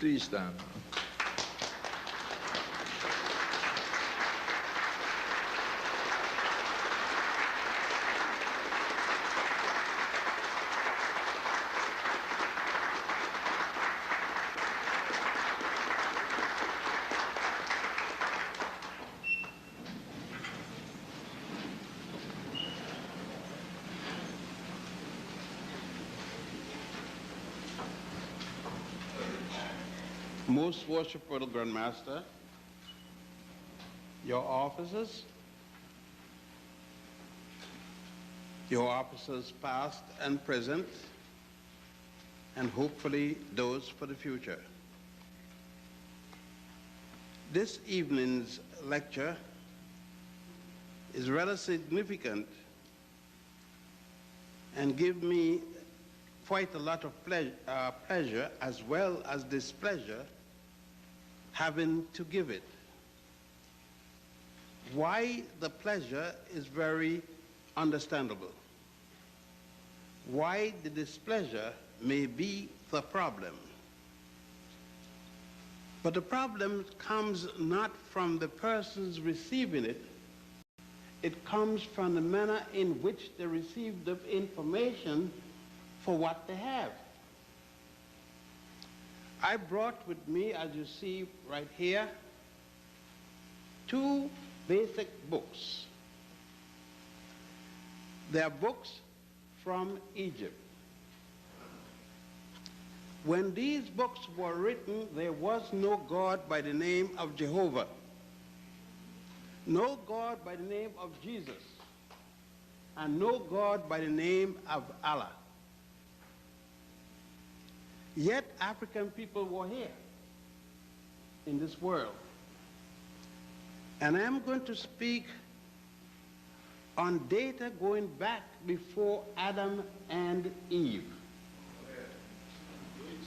Please stand. Most worshipful Grand Master, your officers past and present, and hopefully those for the future. This evening's lecture is rather significant and gives me quite a lot of pleasure as well as displeasure having to give it. Why the pleasure is very understandable. Why the displeasure may be the problem. But the problem comes not from the persons receiving it, it comes from the manner in which they receive the information for what they have. I brought with me, as you see right here, two basic books. They are books from Egypt. When these books were written, there was no God by the name of Jehovah, no God by the name of Jesus, and no God by the name of Allah. Yet African people were here in this world. And I'm going to speak on data going back before Adam and Eve.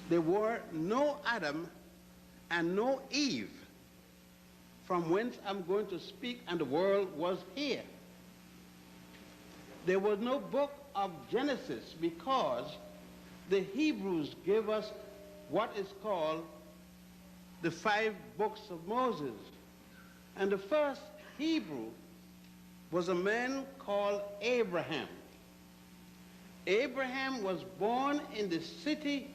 There were no Adam and no Eve from whence I'm going to speak, and the world was here. There was no book of Genesis because the Hebrews gave us what is called the 5 books of Moses. And the first Hebrew was a man called Abraham. Abraham was born in the city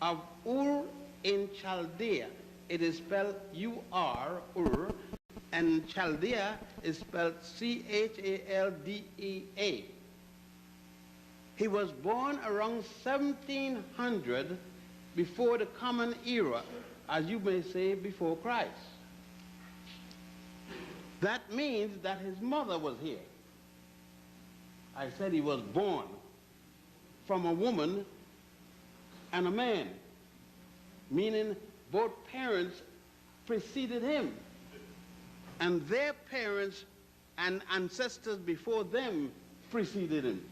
of Ur in Chaldea. It is spelled U-R, Ur, and Chaldea is spelled C-H-A-L-D-E-A. He was born around 1700 before the Common Era, as you may say, before Christ. That means that his mother was here. I said he was born from a woman and a man, meaning both parents preceded him, and their parents and ancestors before them preceded him.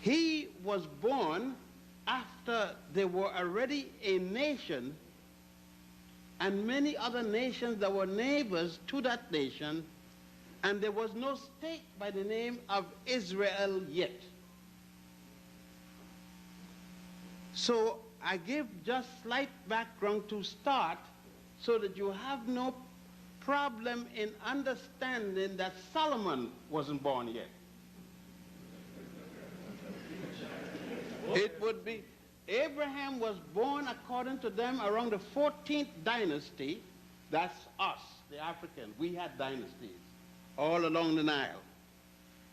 He was born after there were already a nation and many other nations that were neighbors to that nation, and there was no state by the name of Israel yet. So I give just slight background to start so that you have no problem in understanding that Solomon wasn't born yet. It would be, Abraham was born, according to them, around the 14th dynasty. That's us, the African. We had dynasties all along the Nile.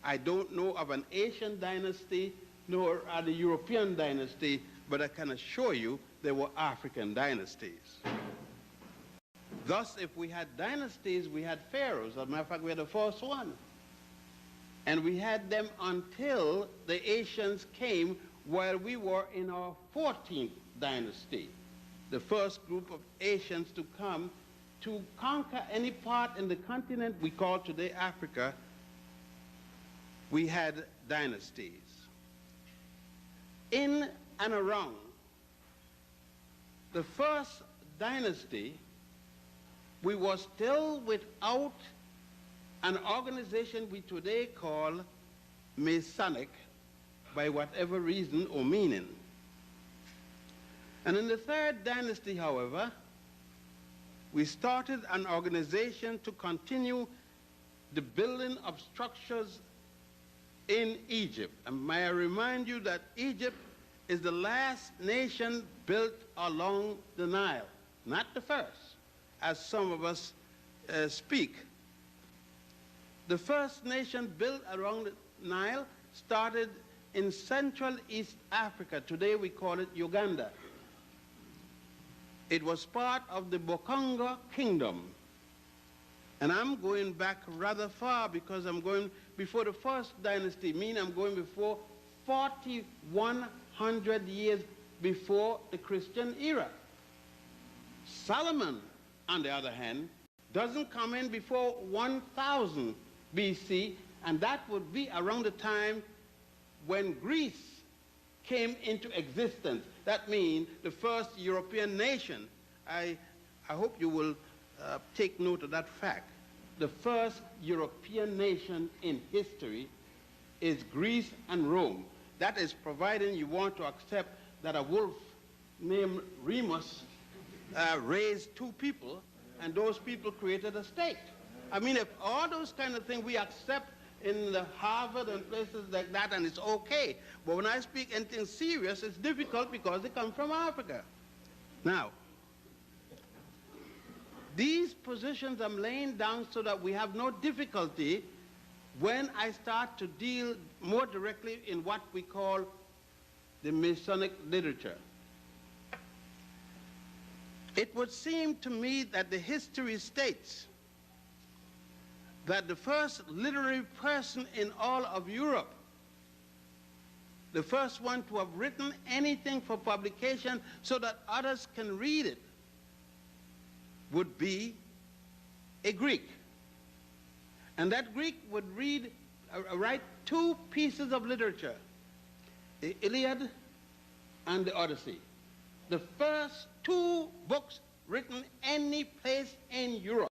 I don't know of an Asian dynasty nor the European dynasty, but I can assure you there were African dynasties. Thus, if we had dynasties, we had pharaohs. As a matter of fact, we had the first one. And we had them until the Asians came, while we were in our 14th dynasty, the first group of Asians to come to conquer any part in the continent we call today Africa. We had dynasties. In and around the first dynasty, we were still without an organization we today call Masonic, by whatever reason or meaning. And in the third dynasty, however, we started an organization to continue the building of structures in Egypt. And may I remind you that Egypt is the last nation built along the Nile, not the first, as some of us speak. The first nation built along the Nile started in Central East Africa. Today we call it Uganda. It was part of the Bokanga Kingdom. And I'm going back rather far because I'm going before the first dynasty, meaning I'm going before 4,100 years before the Christian era. Solomon, on the other hand, doesn't come in before 1000 BC, and that would be around the time when Greece came into existence. That means the first European nation. I hope you will take note of that fact. The first European nation in history is Greece and Rome. That is providing you want to accept that a wolf named Remus raised two people, and those people created a state. I mean, if all those kind of things we accept in the Harvard and places like that, and it's okay. But when I speak anything serious, it's difficult because they come from Africa. Now, these positions I'm laying down so that we have no difficulty when I start to deal more directly in what we call the Masonic literature. It would seem to me that the history states that the first literary person in all of Europe, the first one to have written anything for publication so that others can read it, would be a Greek. And that Greek would write two pieces of literature, the Iliad and the Odyssey. The first two books written any place in Europe.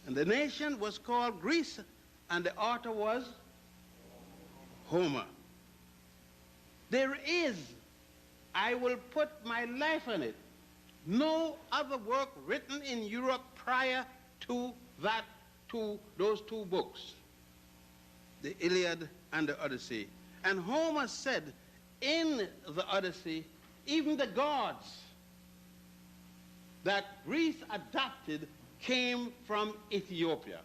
And the nation was called Greece, and the author was Homer. There is, I will put my life on it, no other work written in Europe prior to that, to those two books, the Iliad and the Odyssey. And Homer said in the Odyssey, even the gods that Greece adopted came from Ethiopia.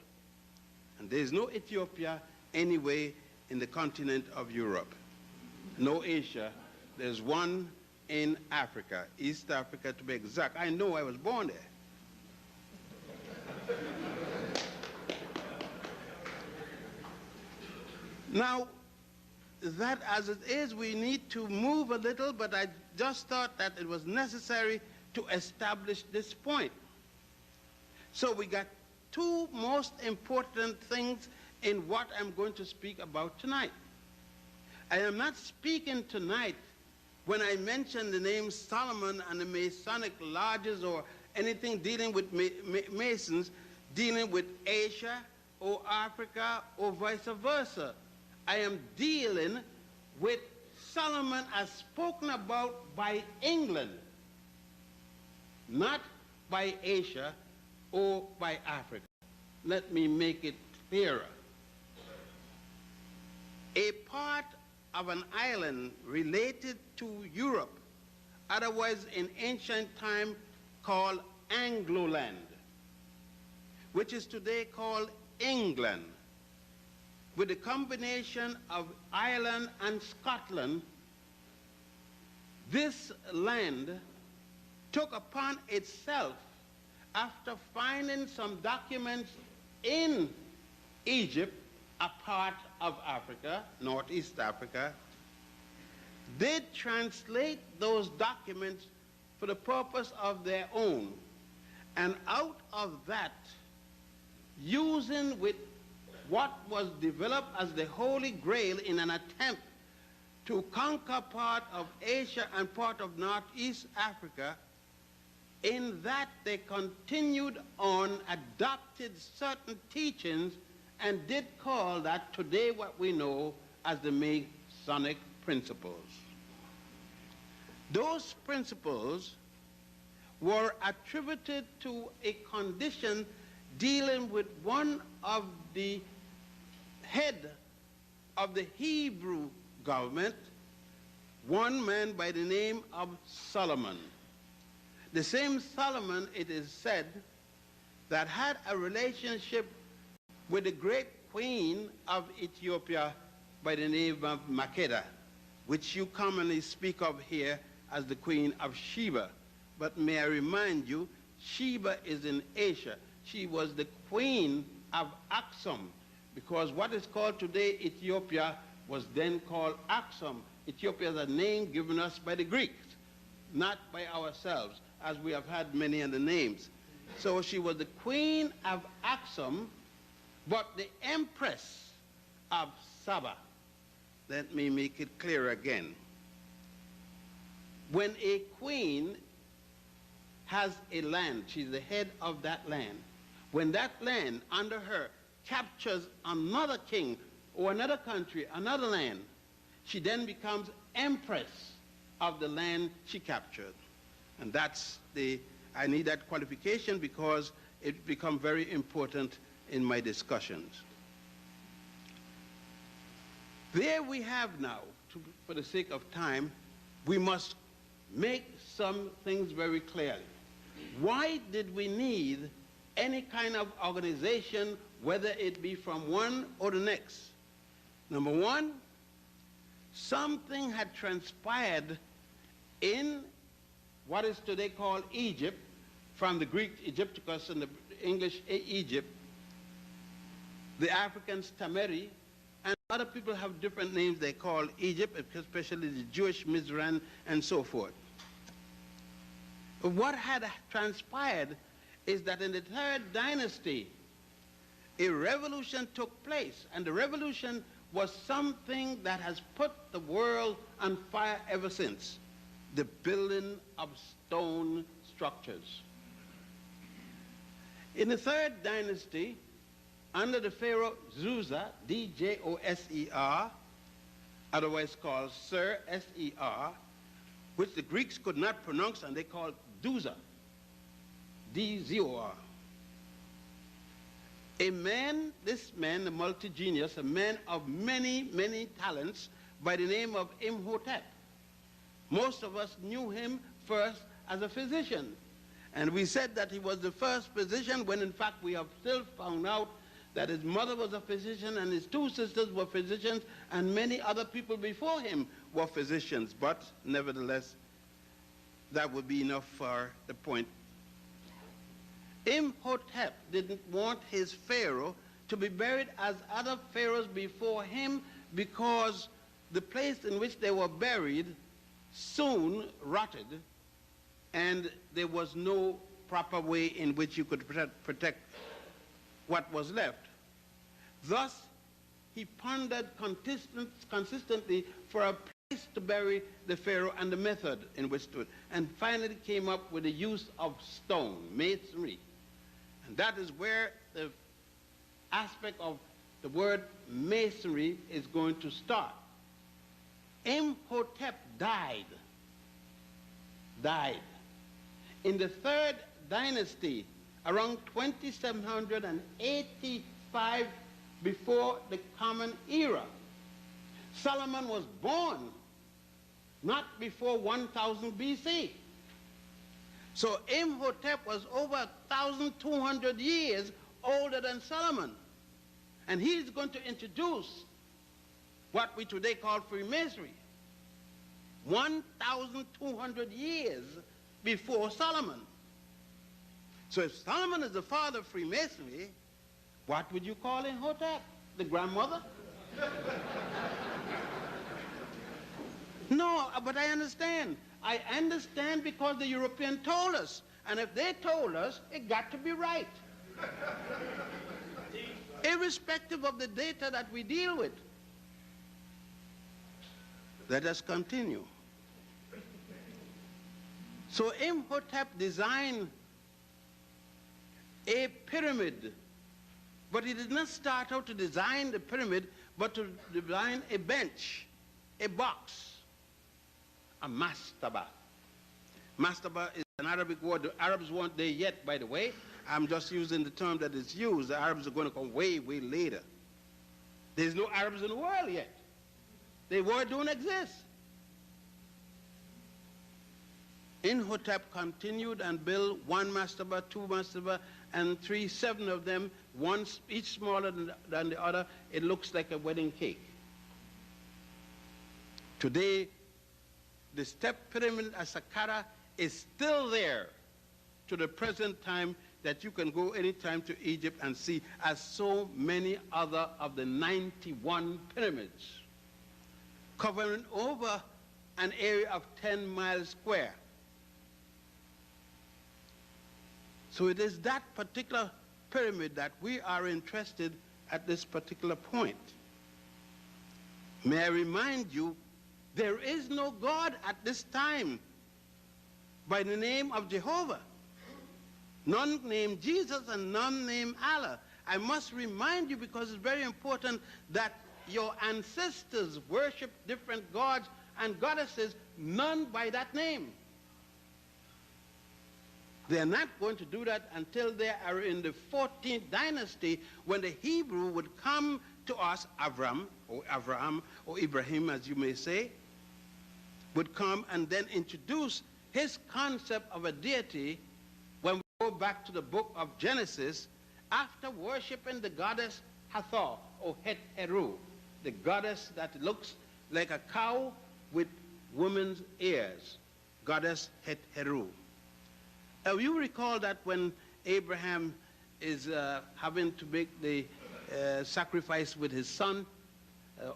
And there's no Ethiopia anyway in the continent of Europe. No Asia. There's one in Africa, East Africa to be exact. I know, I was born there. Now, that as it is, we need to move a little, but I just thought that it was necessary to establish this point. So we got two most important things in what I'm going to speak about tonight. I am not speaking tonight when I mention the name Solomon and the Masonic lodges or anything dealing with Masons, dealing with Asia or Africa or vice versa. I am dealing with Solomon as spoken about by England, not by Asia or by Africa. Let me make it clearer. A part of an island related to Europe, otherwise in ancient time called Anglo-land, which is today called England, with a combination of Ireland and Scotland. This land took upon itself, after finding some documents in Egypt, a part of Africa, Northeast Africa, did translate those documents for the purpose of their own. And out of that, using with what was developed as the Holy Grail in an attempt to conquer part of Asia and part of Northeast Africa, in that they continued on, adopted certain teachings, and did call that today what we know as the Masonic principles. Those principles were attributed to a condition dealing with one of the head of the Hebrew government, one man by the name of Solomon. The same Solomon, it is said, that had a relationship with the great queen of Ethiopia by the name of Makeda, which you commonly speak of here as the Queen of Sheba. But may I remind you, Sheba is in Asia. She was the queen of Aksum, because what is called today Ethiopia was then called Aksum. Ethiopia is a name given us by the Greeks, not by ourselves, as we have had many other names. So she was the queen of Aksum, but the empress of Saba. Let me make it clear again. When a queen has a land, she's the head of that land. When that land under her captures another king or another country, another land, she then becomes empress of the land she captured. And that's I need that qualification because it becomes very important in my discussions. There we have now, for the sake of time, we must make some things very clearly. Why did we need any kind of organization, whether it be from one or the next? Number one, something had transpired in what is today called Egypt, from the Greek Egypticus and the English Egypt, the Africans Tameri, and other people have different names they call Egypt, especially the Jewish Mizraim and so forth. But what had transpired is that in the third dynasty, a revolution took place, and the revolution was something that has put the world on fire ever since: the building of stone structures. In the third dynasty, under the pharaoh Djoser, D-J-O-S-E-R, otherwise called Sir, S-E-R, which the Greeks could not pronounce, and they called Djoser, D-Z-O-R. A man, this man, a multi-genius, a man of many, many talents, by the name of Imhotep. Most of us knew him first as a physician. And we said that he was the first physician when in fact we have still found out that his mother was a physician and his two sisters were physicians and many other people before him were physicians. But nevertheless, that would be enough for the point. Imhotep didn't want his pharaoh to be buried as other pharaohs before him because the place in which they were buried soon rotted, and there was no proper way in which you could protect what was left. Thus, he pondered consistently for a place to bury the pharaoh and the method in which to, and finally came up with the use of stone, masonry. And that is where the aspect of the word masonry is going to start. Imhotep died in the third dynasty around 2785 before the Common Era. Solomon was born not before 1000 BC. So Imhotep was over 1,200 years older than Solomon. And he's going to introduce what we today call Freemasonry. 1,200 years before Solomon. So if Solomon is the father of Freemasonry, what would you call Imhotep? The grandmother? No, but I understand. I understand because the European told us. And if they told us, it got to be right. Irrespective of the data that we deal with. Let us continue. So Imhotep designed a pyramid, but he did not start out to design the pyramid, but to design a bench, a box, a mastaba. Mastaba is an Arabic word. The Arabs weren't there yet, by the way. I'm just using the term that is used. The Arabs are going to come way, way later. There's no Arabs in the world yet. The word don't exist. Imhotep continued and built one mastaba, two mastaba, and three, seven of them, one each smaller than the other. It looks like a wedding cake. Today, the step pyramid at Saqqara is still there to the present time, that you can go anytime to Egypt and see, as so many other of the 91 pyramids, covering over an area of 10 miles square. So it is that particular pyramid that we are interested at this particular point. May I remind you, there is no God at this time by the name of Jehovah. None named Jesus and none named Allah. I must remind you, because it's very important, that your ancestors worship different gods and goddesses, none by that name. They're not going to do that until they are in the 14th dynasty, when the Hebrew would come to us, Avraham or Ibrahim, as you may say, would come and then introduce his concept of a deity. When we go back to the book of Genesis, after worshiping the goddess Hathor or Het-Heru, the goddess that looks like a cow with woman's ears, goddess Het-Heru. You recall that when Abraham is having to make the sacrifice with his son,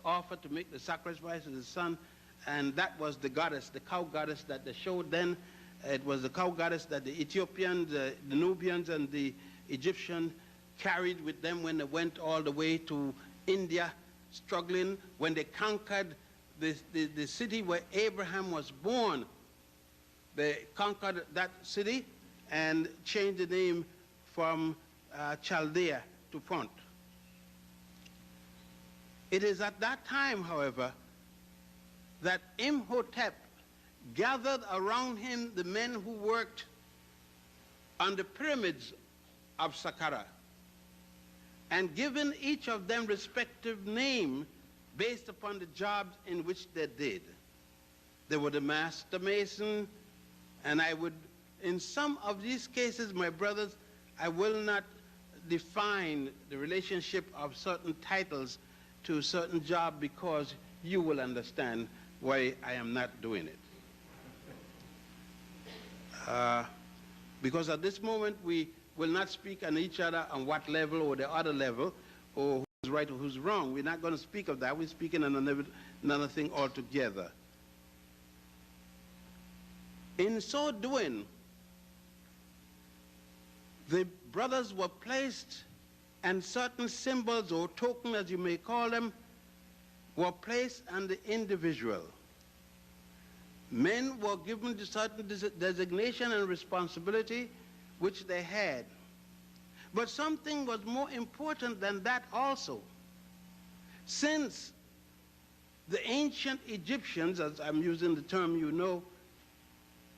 offer to make the sacrifice with his son, and that was the goddess, the cow goddess that they showed then. It was the cow goddess that the Ethiopians, the Nubians, and the Egyptians carried with them when they went all the way to India, struggling. When they conquered the city where Abraham was born, they conquered that city and changed the name from Chaldea to Punt. It is at that time, however, that Imhotep gathered around him the men who worked on the pyramids of Saqqara, and given each of them respective name based upon the jobs in which they did. They were the master mason, and I would, in some of these cases, my brothers, I will not define the relationship of certain titles to a certain job, because you will understand why I am not doing it. Because at this moment we will not speak on each other on what level or the other level, or who's right or who's wrong. We're not going to speak of that. We're speaking on another thing altogether. In so doing, the brothers were placed, and certain symbols or tokens, as you may call them, were placed on the individual. Men were given a certain designation and responsibility which they had. But something was more important than that also. Since the ancient Egyptians, as I'm using the term you know,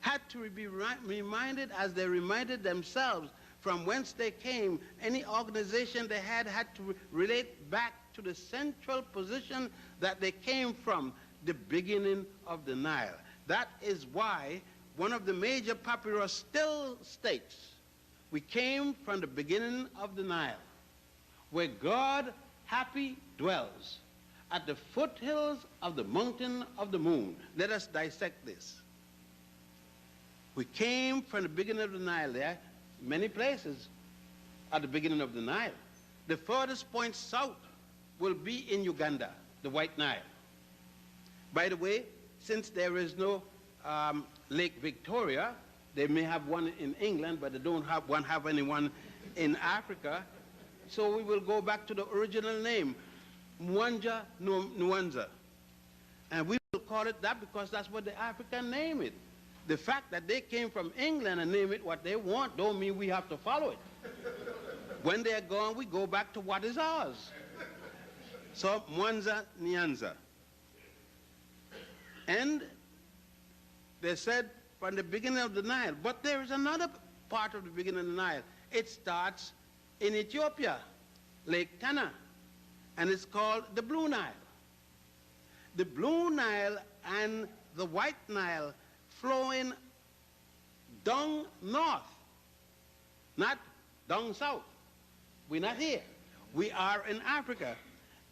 had to be reminded, as they reminded themselves, from whence they came. Any organization they had to relate back to the central position that they came from, the beginning of the Nile. That is why one of the major papyrus still states, we came from the beginning of the Nile, where God happy dwells, at the foothills of the mountain of the moon. Let us dissect this. We came from the beginning of the Nile. There are many places at the beginning of the Nile. The furthest point south will be in Uganda, the White Nile. By the way, since there is no Lake Victoria, they may have one in England, but they don't have anyone in Africa. So we will go back to the original name, Mwanja Nwanza. And we will call it that because that's what the African name it. The fact that they came from England and name it what they want don't mean we have to follow it. When they're gone, we go back to what is ours. So Mwanza Nyanza. And They said from the beginning of the Nile. But there is another part of the beginning of the Nile. It starts in Ethiopia, Lake Tana, and it's called the Blue Nile. The Blue Nile and the White Nile flowing down north, not down south. We're not here. We are in Africa,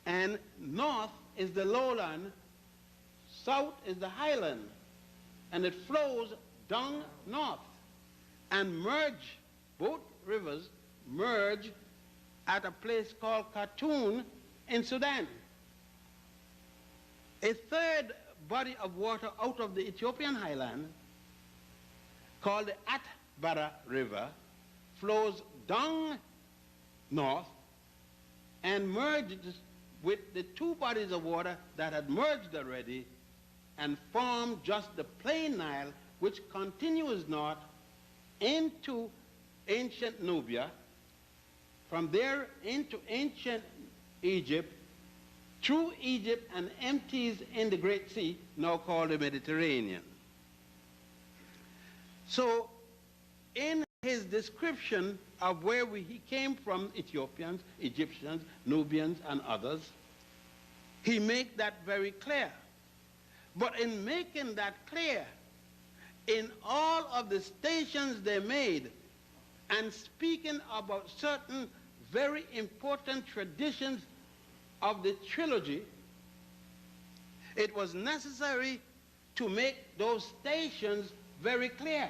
and north is the lowland, south is the highland, and it flows down north and merge, both rivers merge at a place called Khartoum in Sudan. A third body of water out of the Ethiopian highland, called the Atbara River, flows down north and merges with the two bodies of water that had merged already and formed just the plain Nile, which continues north into ancient Nubia, from there into ancient Egypt, through Egypt, and empties in the Great Sea, now called the Mediterranean. So in his description of where he came from, Ethiopians, Egyptians, Nubians, and others, he made that very clear. But in making that clear, in all of the stations they made, and speaking about certain very important traditions of the trilogy, it was necessary to make those stations very clear.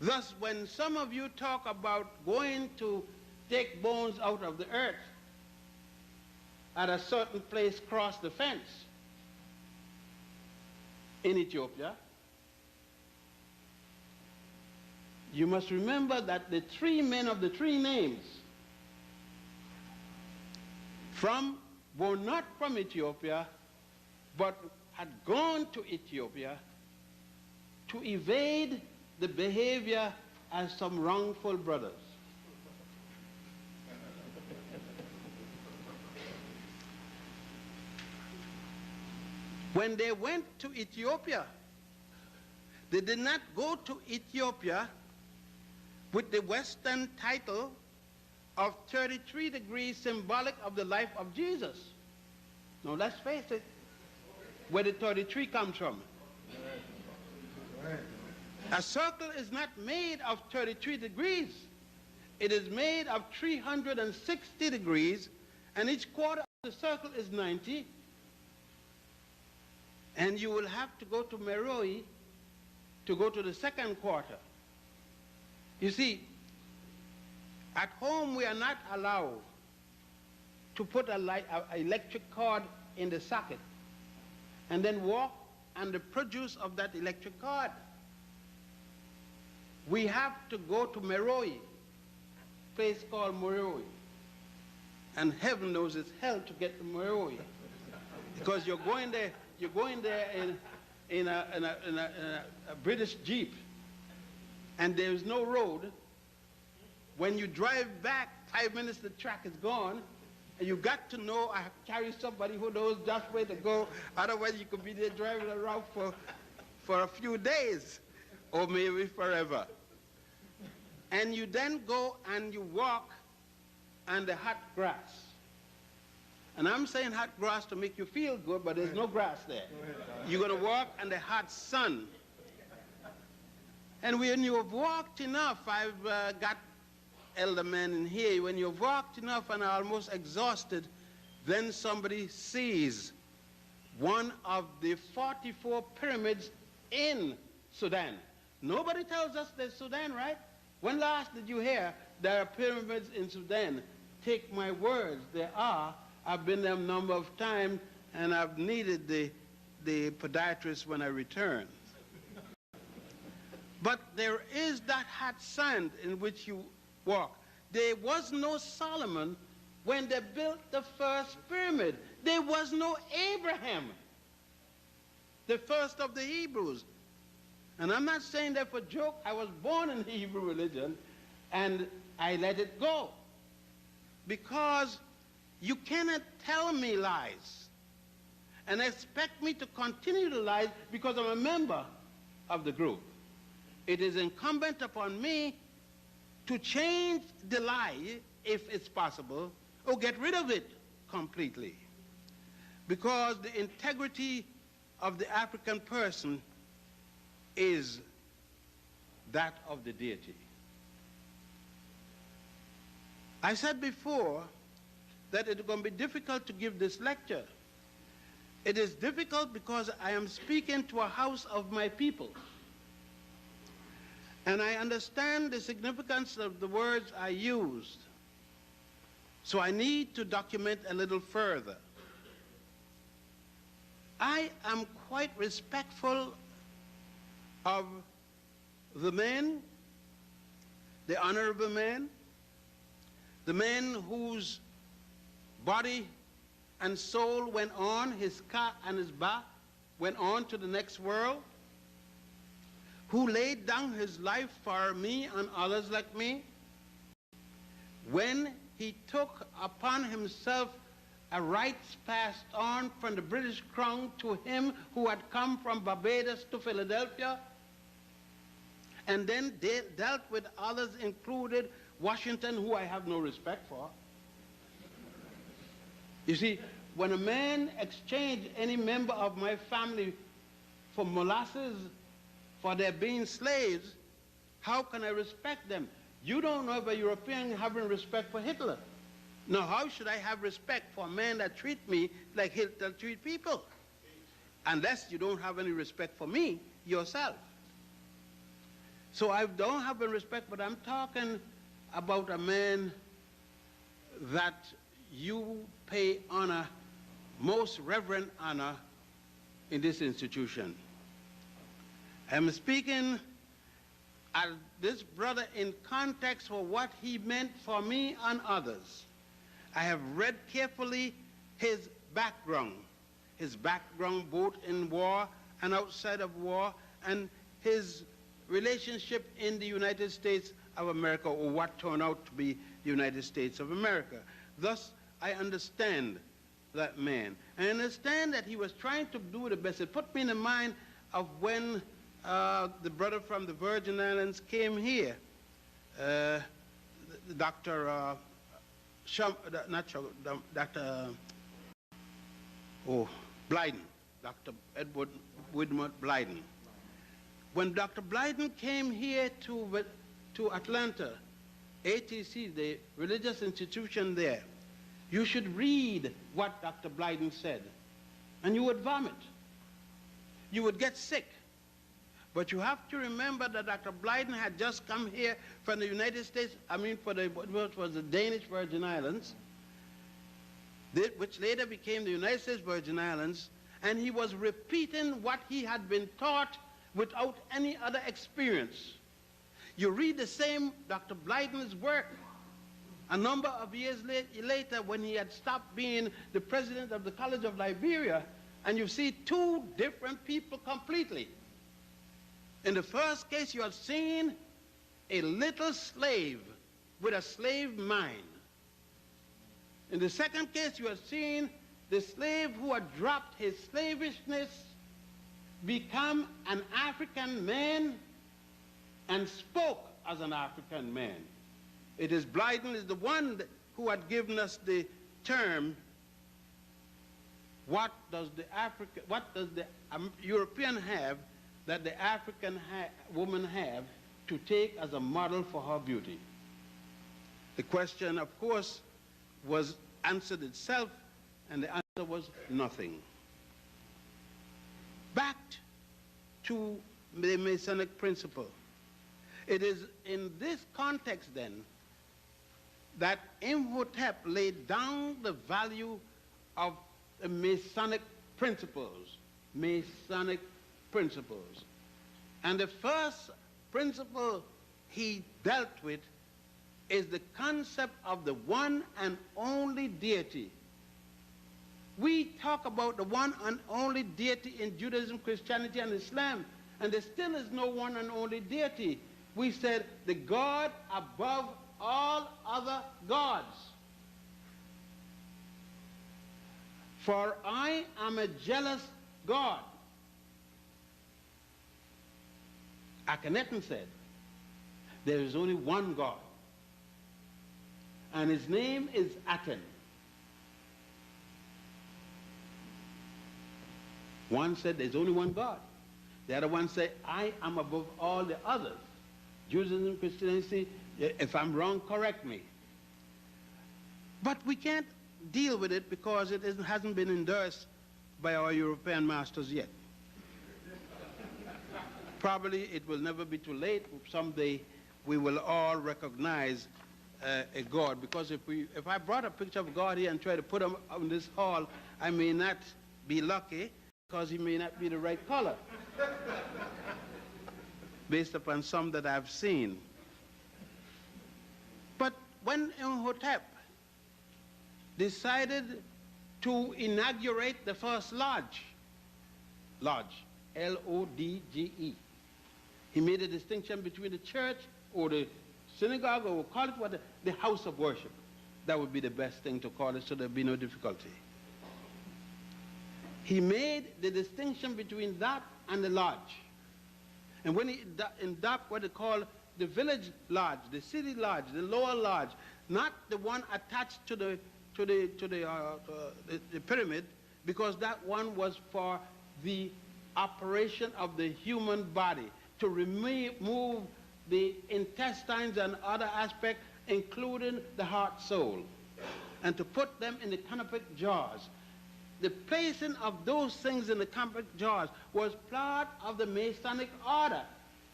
Thus, when some of you talk about going to take bones out of the earth at a certain place across the fence in Ethiopia, you must remember that the three men of the three names were not from Ethiopia, but had gone to Ethiopia to evade the behavior as some wrongful brothers. When they went to Ethiopia, they did not go to Ethiopia with the Western title of 33 degrees symbolic of the life of Jesus. Now let's face it, where the 33 comes from. A circle is not made of 33 degrees. It is made of 360 degrees, and each quarter of the circle is 90. And you will have to go to Meroe to go to the second quarter. You see, at home we are not allowed to put an electric cord in the socket and then walk on the produce of that electric cord. We have to go to Meroe, a place called Meroe. And heaven knows it's hell to get to Meroe, because you're going there in a British Jeep, and there's no road. When you drive back 5 minutes, the track is gone, and you got to know, I have to carry somebody who knows just where to go, otherwise you could be there driving around for a few days, or maybe forever. And you then go and you walk on the hot grass. And I'm saying hot grass to make you feel good, but there's no grass there. You're going to walk in the hot sun. And when you have walked enough, I've got elder men in here, when you've walked enough and are almost exhausted, then somebody sees one of the 44 pyramids in Sudan. Nobody tells us there's Sudan, right? When last did you hear there are pyramids in Sudan? Take my words, there are. I've been there a number of times, and I've needed the podiatrist when I return. But there is that hot sand in which you walk. There was no Solomon when they built the first pyramid. There was no Abraham, the first of the Hebrews. And I'm not saying that for joke. I was born in the Hebrew religion, and I let it go. Because you cannot tell me lies and expect me to continue to lie because I'm a member of the group. It is incumbent upon me to change the lie, if it's possible, or get rid of it completely. Because the integrity of the African person is that of the deity. I said before that it's going to be difficult to give this lecture. It is difficult because I am speaking to a house of my people. And I understand the significance of the words I used. So I need to document a little further. I am quite respectful of the men, the honorable men, the man whose body and soul went on, his ka and his ba went on to the next world, who laid down his life for me and others like me, when he took upon himself a rights passed on from the British Crown to him who had come from Barbados to Philadelphia, and then dealt with others, included Washington, who I have no respect for. You see, when a man exchanged any member of my family for molasses, for their being slaves, how can I respect them? You don't know if a European having respect for Hitler. Now, how should I have respect for a man that treats me like Hitler treats people? Unless you don't have any respect for me yourself. So I don't have any respect, but I'm talking about a man that you pay honor, most reverent honor, in this institution. I'm speaking at this brother in context for what he meant for me and others. I have read carefully his background both in war and outside of war, and his relationship in the United States of America, or what turned out to be the United States of America. Thus, I understand that man. I understand that he was trying to do the best. It put me in the mind of when the brother from the Virgin Islands came here, Dr. Blyden, Dr. Edward Widmore Blyden. When Dr. Blyden came here to Atlanta, ATC, the religious institution there, you should read what Dr. Blyden said, and you would vomit. You would get sick. But you have to remember that Dr. Blyden had just come here from the United States, what was the Danish Virgin Islands, which later became the United States Virgin Islands, and he was repeating what he had been taught without any other experience. You read the same Dr. Blyden's work a number of years later when he had stopped being the president of the College of Liberia, and you see two different people completely. In the first case, you have seen a little slave with a slave mind. In the second case, you have seen the slave who had dropped his slavishness, become an African man, and spoke as an African man. It is Blyden is the one who had given us the term, what does the European have that the African woman have to take as a model for her beauty? The question, of course, was answered itself, and the answer was nothing. Back to the Masonic principle. It is in this context, then, that Imhotep laid down the value of the Masonic principles. Masonic principles. And the first principle he dealt with is the concept of the one and only deity. We talk about the one and only deity in Judaism, Christianity, and Islam, and there still is no one and only deity. We said the God above all other gods. For I am a jealous God. Akhenaten said, there is only one God, and his name is Aten. One said there's only one God. The other one said, I am above all the others. Judaism, Christianity, if I'm wrong, correct me. But we can't deal with it because it hasn't been endorsed by our European masters yet. Probably it will never be too late. Someday we will all recognize a God, because if I brought a picture of God here and try to put him in this hall, I may not be lucky, because he may not be the right color, based upon some that I've seen. But when Imhotep decided to inaugurate the first lodge, L-O-D-G-E, he made a distinction between the church or the synagogue, or we'll call it what, the house of worship. That would be the best thing to call it, so there'd be no difficulty. He made the distinction between that and the lodge. And when he adopted what they call the village lodge, the city lodge, the lower lodge, not the one attached to the pyramid, because that one was for the operation of the human body, to remove the intestines and other aspects, including the heart, soul, and to put them in the canopic jars. The placing of those things in the canopic jars was part of the Masonic order,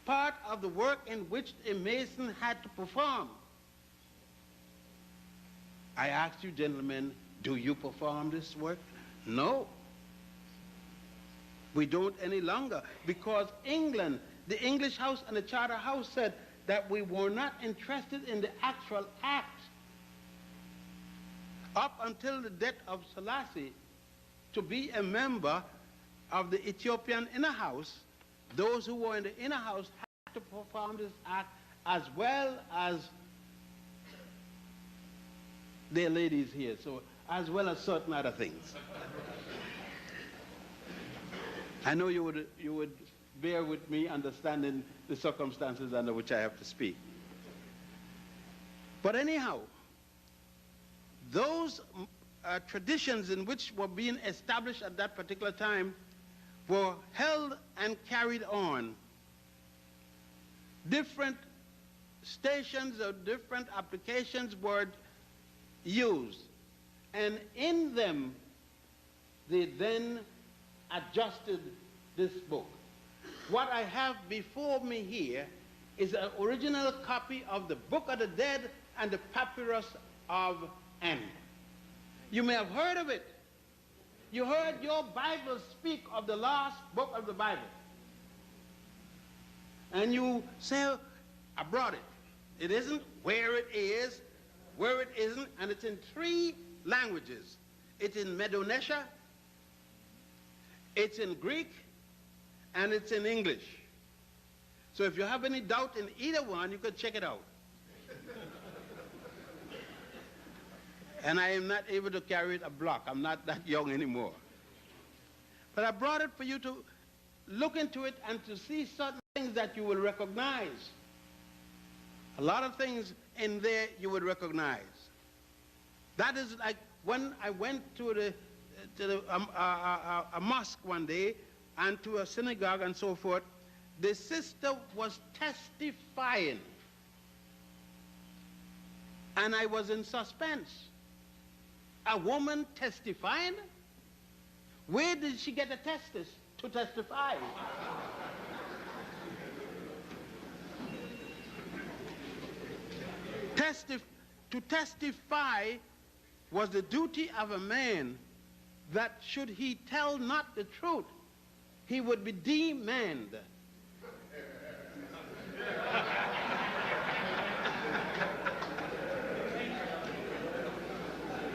part of the work in which a Mason had to perform. I ask you, gentlemen, do you perform this work? No. We don't any longer, because England, the English House and the Charter House, said that we were not interested in the actual act. Up until the death of Selassie, to be a member of the Ethiopian inner house, those who were in the inner house had to perform this act, as well as their ladies here, so as well as certain other things. I know you would bear with me understanding the circumstances under which I have to speak. But anyhow, those traditions in which were being established at that particular time were held and carried on. Different stations or different applications were used, and in them they then adjusted this book. What I have before me here is an original copy of the Book of the Dead and the Papyrus of N. You may have heard of it. You heard your Bible speak of the last book of the Bible. And you say, I brought it. It isn't where it is, where it isn't, and it's in 3 languages. It's in Medo-Nesha, it's in Greek, and it's in English. So if you have any doubt in either one, you can check it out. And I am not able to carry it a block. I'm not that young anymore. But I brought it for you to look into it and to see certain things that you will recognize. A lot of things in there you would recognize. That is like when I went to a mosque one day and to a synagogue and so forth, the sister was testifying. And I was in suspense. A woman testifying? Where did she get a testis to testify? To testify was the duty of a man, that should he tell not the truth, he would be demanded.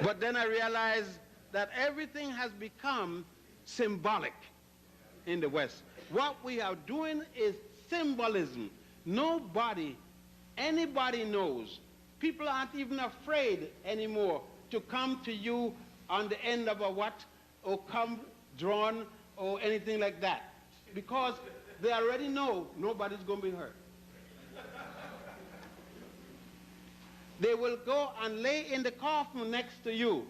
But then I realized that everything has become symbolic in the West. What we are doing is symbolism. Anybody knows. People aren't even afraid anymore to come to you on the end of a what, or come drawn, or anything like that. Because they already know nobody's going to be hurt. They will go and lay in the coffin next to you,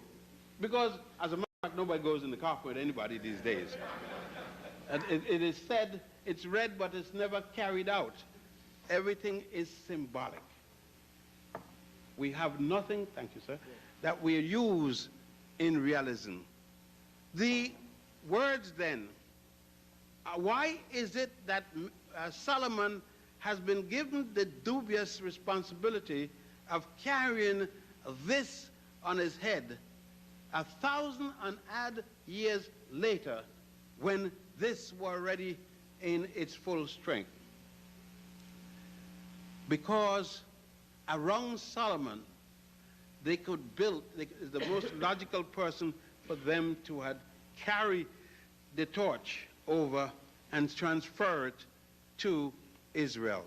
because, as a matter of fact, nobody goes in the coffin with anybody these days. It is said, it's read, but it's never carried out. Everything is symbolic. We have nothing, thank you, sir, that we use in realism. The words then, why is it that Solomon has been given the dubious responsibility of carrying this on his head 1,000 and odd years later, when this were already in its full strength? Because around Solomon, they could build, the most logical person for them to have carried the torch over and transfer it to Israel.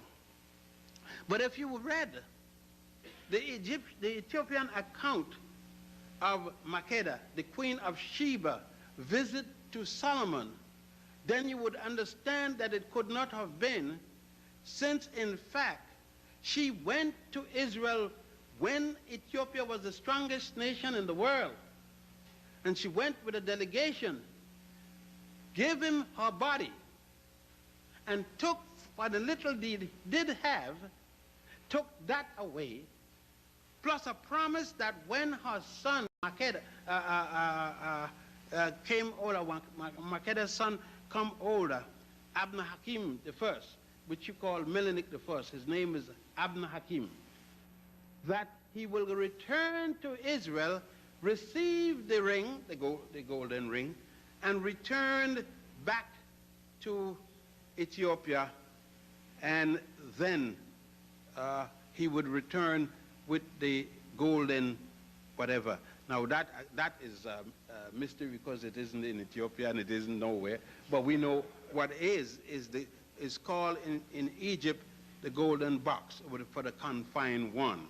But if you read the Ethiopian account of Makeda, the queen of Sheba, visit to Solomon, then you would understand that it could not have been, since in fact she went to Israel when Ethiopia was the strongest nation in the world. And she went with a delegation, gave him her body, and took what the little did have, took that away, plus a promise that when her son Makeda came older, Makeda's son come older, Abner Hakim the first, which you call Melinik the first, his name is Abner Hakim, that he will return to Israel, receive the ring, the golden ring, and return back to Ethiopia, and then he would return with the golden whatever. Now that is a mystery, because it isn't in Ethiopia and it isn't nowhere, but we know what is called in Egypt the golden box for the confined one.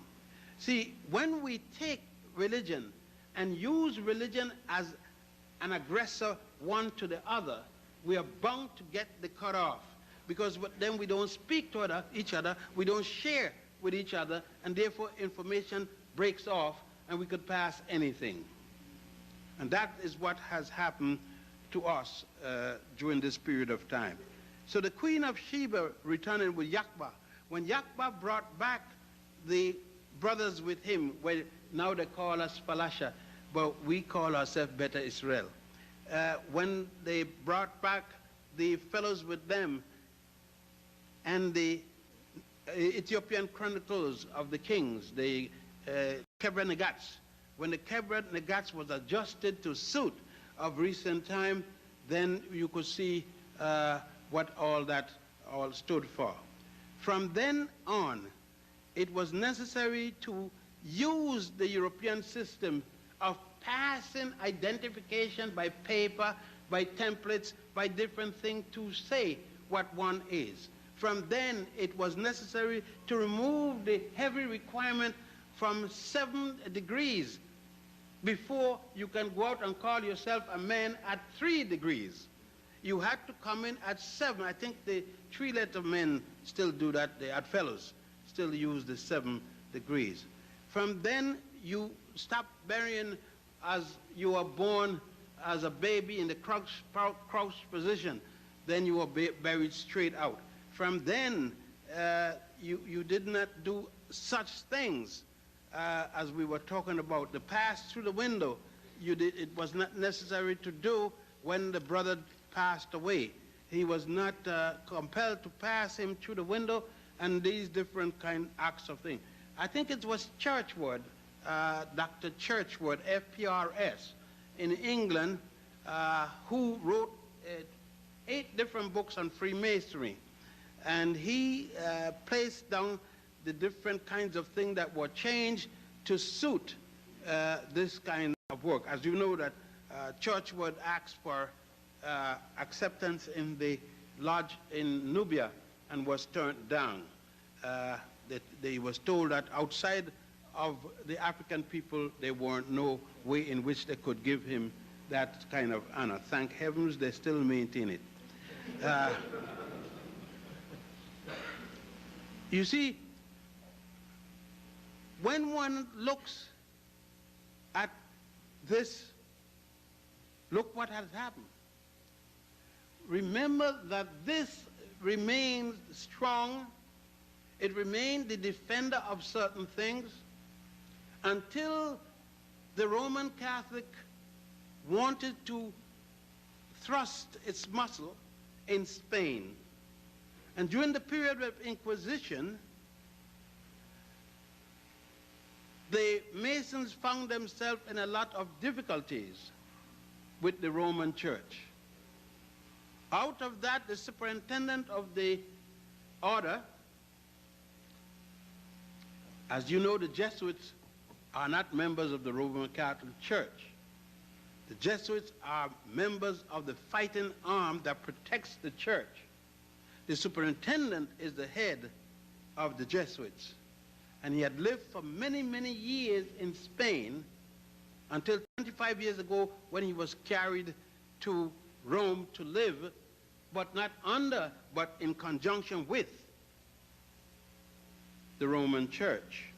See, when we take religion and use religion as an aggressor one to the other, we are bound to get the cut off, because then we don't speak to each other, we don't share with each other, and therefore information breaks off and we could pass anything. And that is what has happened to us during this period of time. So the queen of Sheba returning with Yakba, when Yakba brought back the brothers with him, well, now they call us Falasha, but we call ourselves Beta Israel. When they brought back the fellows with them, and the Ethiopian chronicles of the kings, the Kebra Nagats, when the Kebra Nagats was adjusted to suit of recent time, then you could see what all that all stood for. From then on, it was necessary to use the European system of passing identification by paper, by templates, by different things to say what one is. From then, it was necessary to remove the heavy requirement from 7 degrees before you can go out and call yourself a man at 3 degrees. You had to come in at 7. I think the 3-letter men still do that. The fellows still use the 7 degrees. From then, you stop burying as you were born as a baby in the crouch position. Then you were buried straight out. From then, you did not do such things as we were talking about. The pass through the window, it was not necessary to do when the brother passed away. He was not compelled to pass him through the window, and these different kind acts of things. I think it was Churchward, Dr. Churchward, FPRS, in England, who wrote 8 different books on Freemasonry. And he placed down the different kinds of things that were changed to suit this kind of work. As you know, that Churchward asked for acceptance in the lodge in Nubia and was turned down. They was told that outside of the African people, there weren't no way in which they could give him that kind of honor. Thank heavens they still maintain it. You see, when one looks at this, look what has happened. Remember that this remains strong. It remained the defender of certain things until the Roman Catholic wanted to thrust its muscle in Spain. And during the period of Inquisition, the Masons found themselves in a lot of difficulties with the Roman Church. Out of that, the superintendent of the order, as you know, the Jesuits are not members of the Roman Catholic Church. The Jesuits are members of the fighting arm that protects the church. The superintendent is the head of the Jesuits. And he had lived for many, many years in Spain until 25 years ago when he was carried to Rome to live, but not under, but in conjunction with the Roman Church.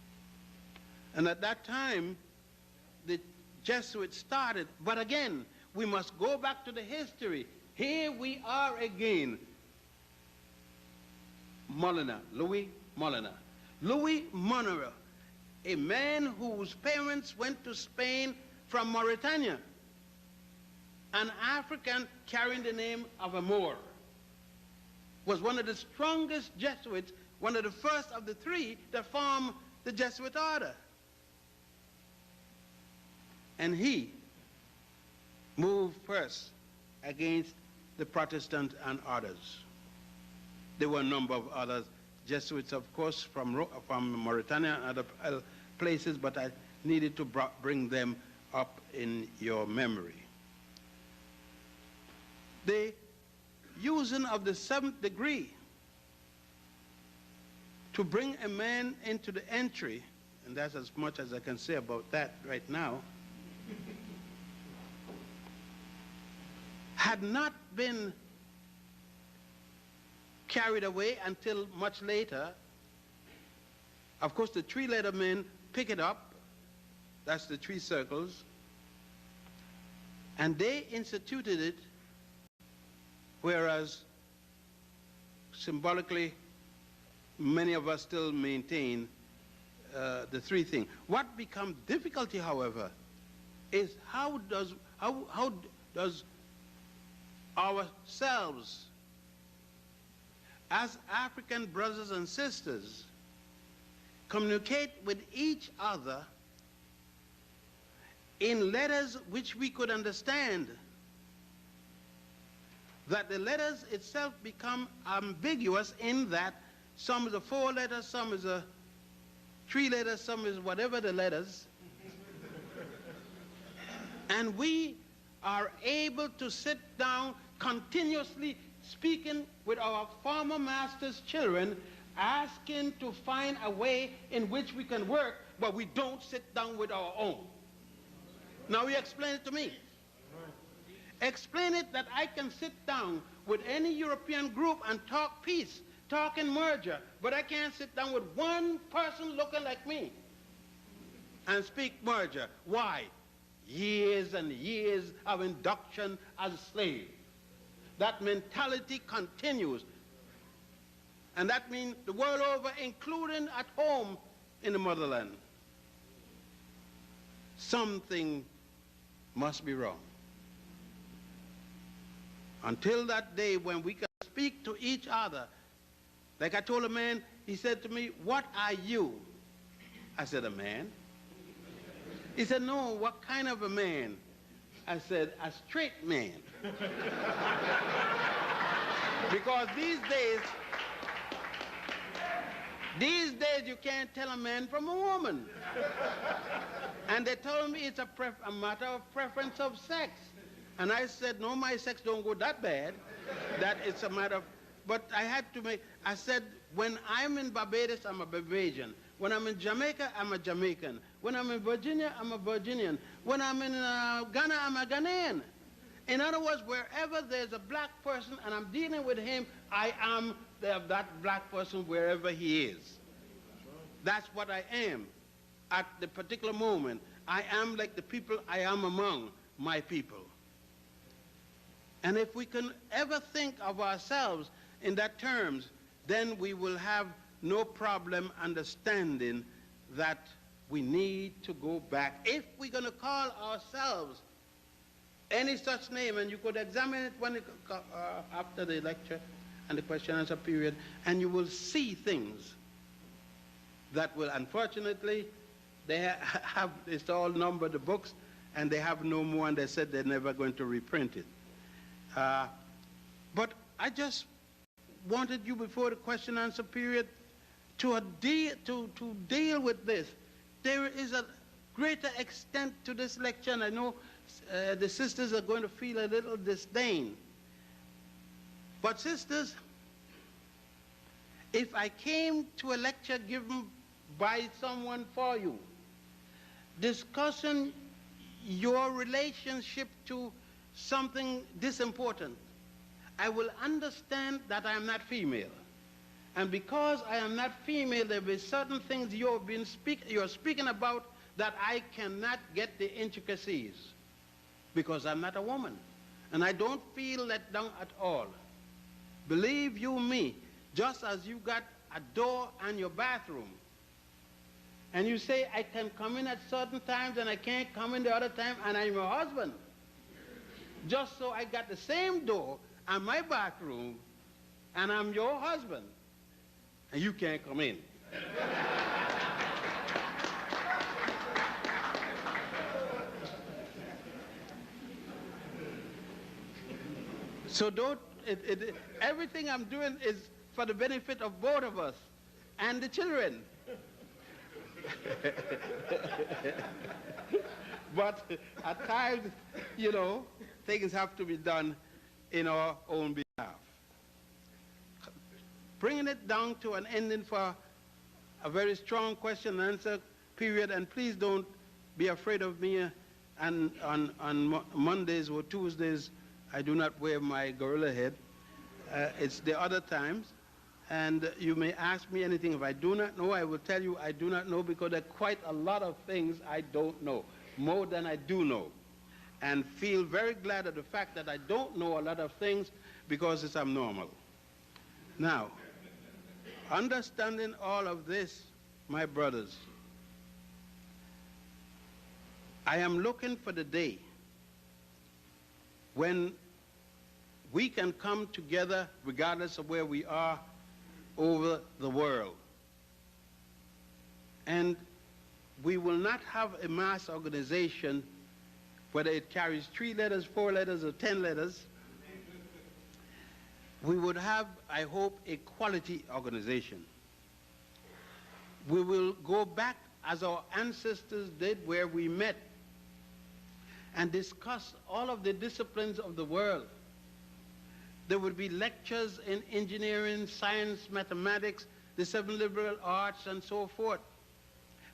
And at that time, the Jesuits started. But again, we must go back to the history. Here we are again. Louis Molina. Louis Monera, a man whose parents went to Spain from Mauritania, an African carrying the name of a Moor, was one of the strongest Jesuits, one of the first of the three that formed the Jesuit order. And he moved first against the Protestant and others. There were a number of others, Jesuits, of course, from Mauritania and other places, but I needed to bring them up in your memory. The using of the seventh degree to bring a man into the entry, and that's as much as I can say about that right now, had not been carried away until much later. Of course, the three-letter men pick it up. That's the three circles. And they instituted it, whereas symbolically, many of us still maintain the three things. What becomes difficulty, however, is how does ourselves, as African brothers and sisters, communicate with each other in letters which we could understand, that the letters itself become ambiguous in that some is a 4 letters, some is a 3 letters, some is whatever the letters. And we are able to sit down continuously speaking with our former master's children, asking to find a way in which we can work, but we don't sit down with our own. Now you explain it to me. Explain it that I can sit down with any European group and talk peace, talk in merger, but I can't sit down with one person looking like me and speak merger. Why? Years and years of induction as a slave. That mentality continues. And that means the world over, including at home in the motherland. Something must be wrong. Until that day when we can speak to each other. Like I told a man, he said to me, "What are you?" I said, "A man." He said, "No, what kind of a man?" I said, "A straight man." Because these days you can't tell a man from a woman. And they told me it's a matter of preference of sex. And I said, no, my sex don't go that bad, that it's a matter of, but I had to make, I said, when I'm in Barbados, I'm a Barbadian. When I'm in Jamaica, I'm a Jamaican. When I'm in Virginia, I'm a Virginian. When I'm in Ghana, I'm a Ghanaian. In other words, wherever there's a black person and I'm dealing with him, I am of that black person wherever he is. That's what I am at the particular moment. I am like the people I am among my people. And if we can ever think of ourselves in that terms, then we will have no problem understanding that we need to go back. If we're going to call ourselves any such name, and you could examine it when after the lecture and the question and answer period, and you will see things that will, unfortunately, they have, it's all numbered, the books, and they have no more, and they said they're never going to reprint it. But I just wanted you before the question and answer period to deal with this. There is a greater extent to this lecture, and I know the sisters are going to feel a little disdain. But sisters, if I came to a lecture given by someone for you, discussing your relationship to something this important, I will understand that I am not female. And because I am not female, there will be certain things you're speaking about that I cannot get the intricacies, because I'm not a woman. And I don't feel let down at all. Believe you me, just as you got a door on your bathroom, and you say, I can come in at certain times and I can't come in the other time, and I'm your husband. Just so I got the same door on my bathroom, and I'm your husband, and you can't come in. So everything I'm doing is for the benefit of both of us and the children. But at times, you know, things have to be done in our own behalf. Bringing it down to an ending for a very strong question and answer period, and please don't be afraid of me. And on Mondays or Tuesdays, I do not wear my gorilla head. It's the other times. And you may ask me anything. If I do not know, I will tell you I do not know, because there are quite a lot of things I don't know, more than I do know. And feel very glad of the fact that I don't know a lot of things, because it's abnormal. Now, understanding all of this, my brothers, I am looking for the day when we can come together, regardless of where we are, over the world. And we will not have a mass organization, whether it carries 3 letters, 4 letters, or 10 letters. We would have, I hope, a quality organization. We will go back, as our ancestors did, where we met and discuss all of the disciplines of the world. There would be lectures in engineering, science, mathematics, the 7 liberal arts, and so forth,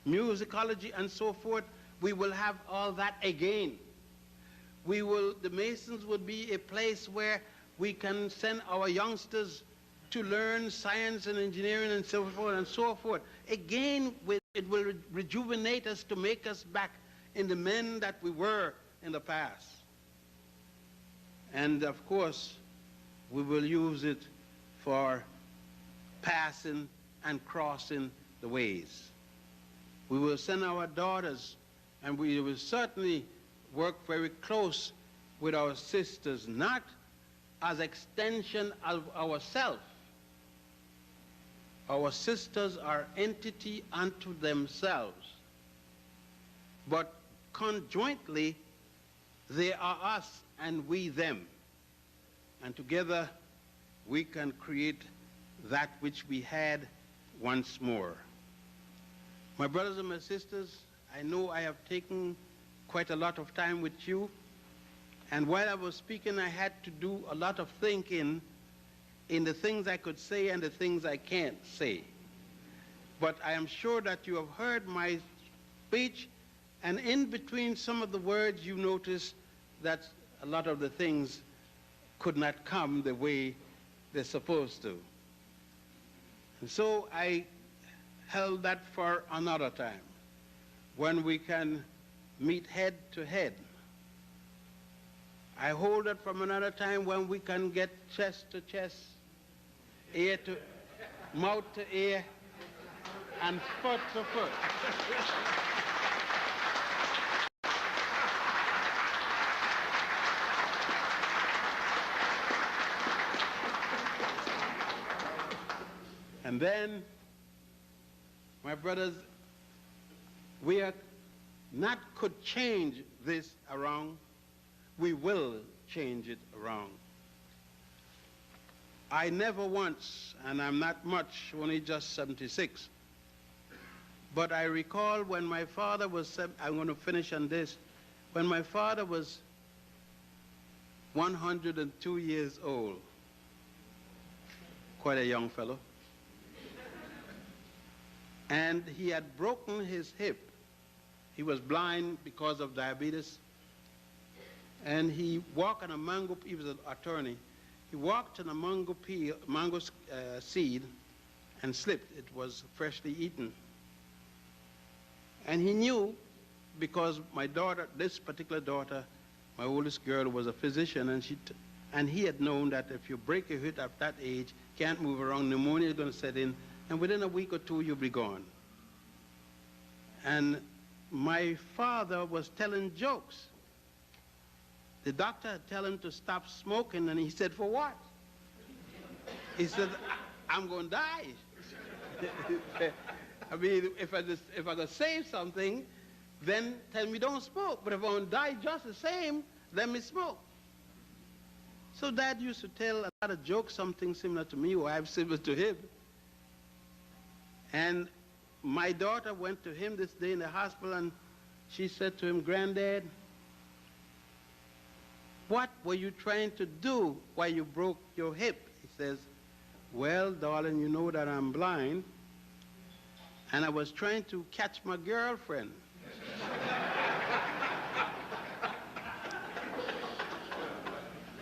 musicology, and so forth. We will have all that again. The Masons would be a place where we can send our youngsters to learn science and engineering and so forth and so forth. Again, it will rejuvenate us to make us back in the men that we were in the past. And of course, we will use it for passing and crossing the ways. We will send our daughters, and we will certainly work very close with our sisters, not as extension of ourselves. Our sisters are entity unto themselves, but conjointly they are us and we them. And together we can create that which we had once more. My brothers and my sisters, I know I have taken quite a lot of time with you, and while I was speaking, I had to do a lot of thinking in the things I could say and the things I can't say. But I am sure that you have heard my speech, and in between some of the words you notice that a lot of the things could not come the way they're supposed to. And so I held that for another time, when we can meet head to head. I hold it from another time when we can get chest to chest, ear to mouth to ear, and foot to foot. And then, my brothers, we are not could change this around. We will change it around. I never once, and I'm not much, only just 76, but I recall when my father was, I'm going to finish on this, when my father was 102 years old, quite a young fellow, and he had broken his hip. He was blind because of diabetes, and he walked on a mango, he was an attorney, he walked on a mango seed and slipped. It was freshly eaten. And he knew, because my daughter, this particular daughter, my oldest girl, was a physician, and he had known that if you break your hip at that age, can't move around, pneumonia is going to set in, and within a week or two, you'll be gone. And my father was telling jokes. The doctor had told him to stop smoking, and he said, "For what?" He said, "I'm going to die." I mean, if I could save something, then tell me don't smoke. But if I want to die just the same, let me smoke. So Dad used to tell a lot of jokes, something similar to me, or I'm similar to him. And my daughter went to him this day in the hospital, and she said to him, "Granddad, what were you trying to do while you broke your hip?" He says, "Well, darling, you know that I'm blind, and I was trying to catch my girlfriend."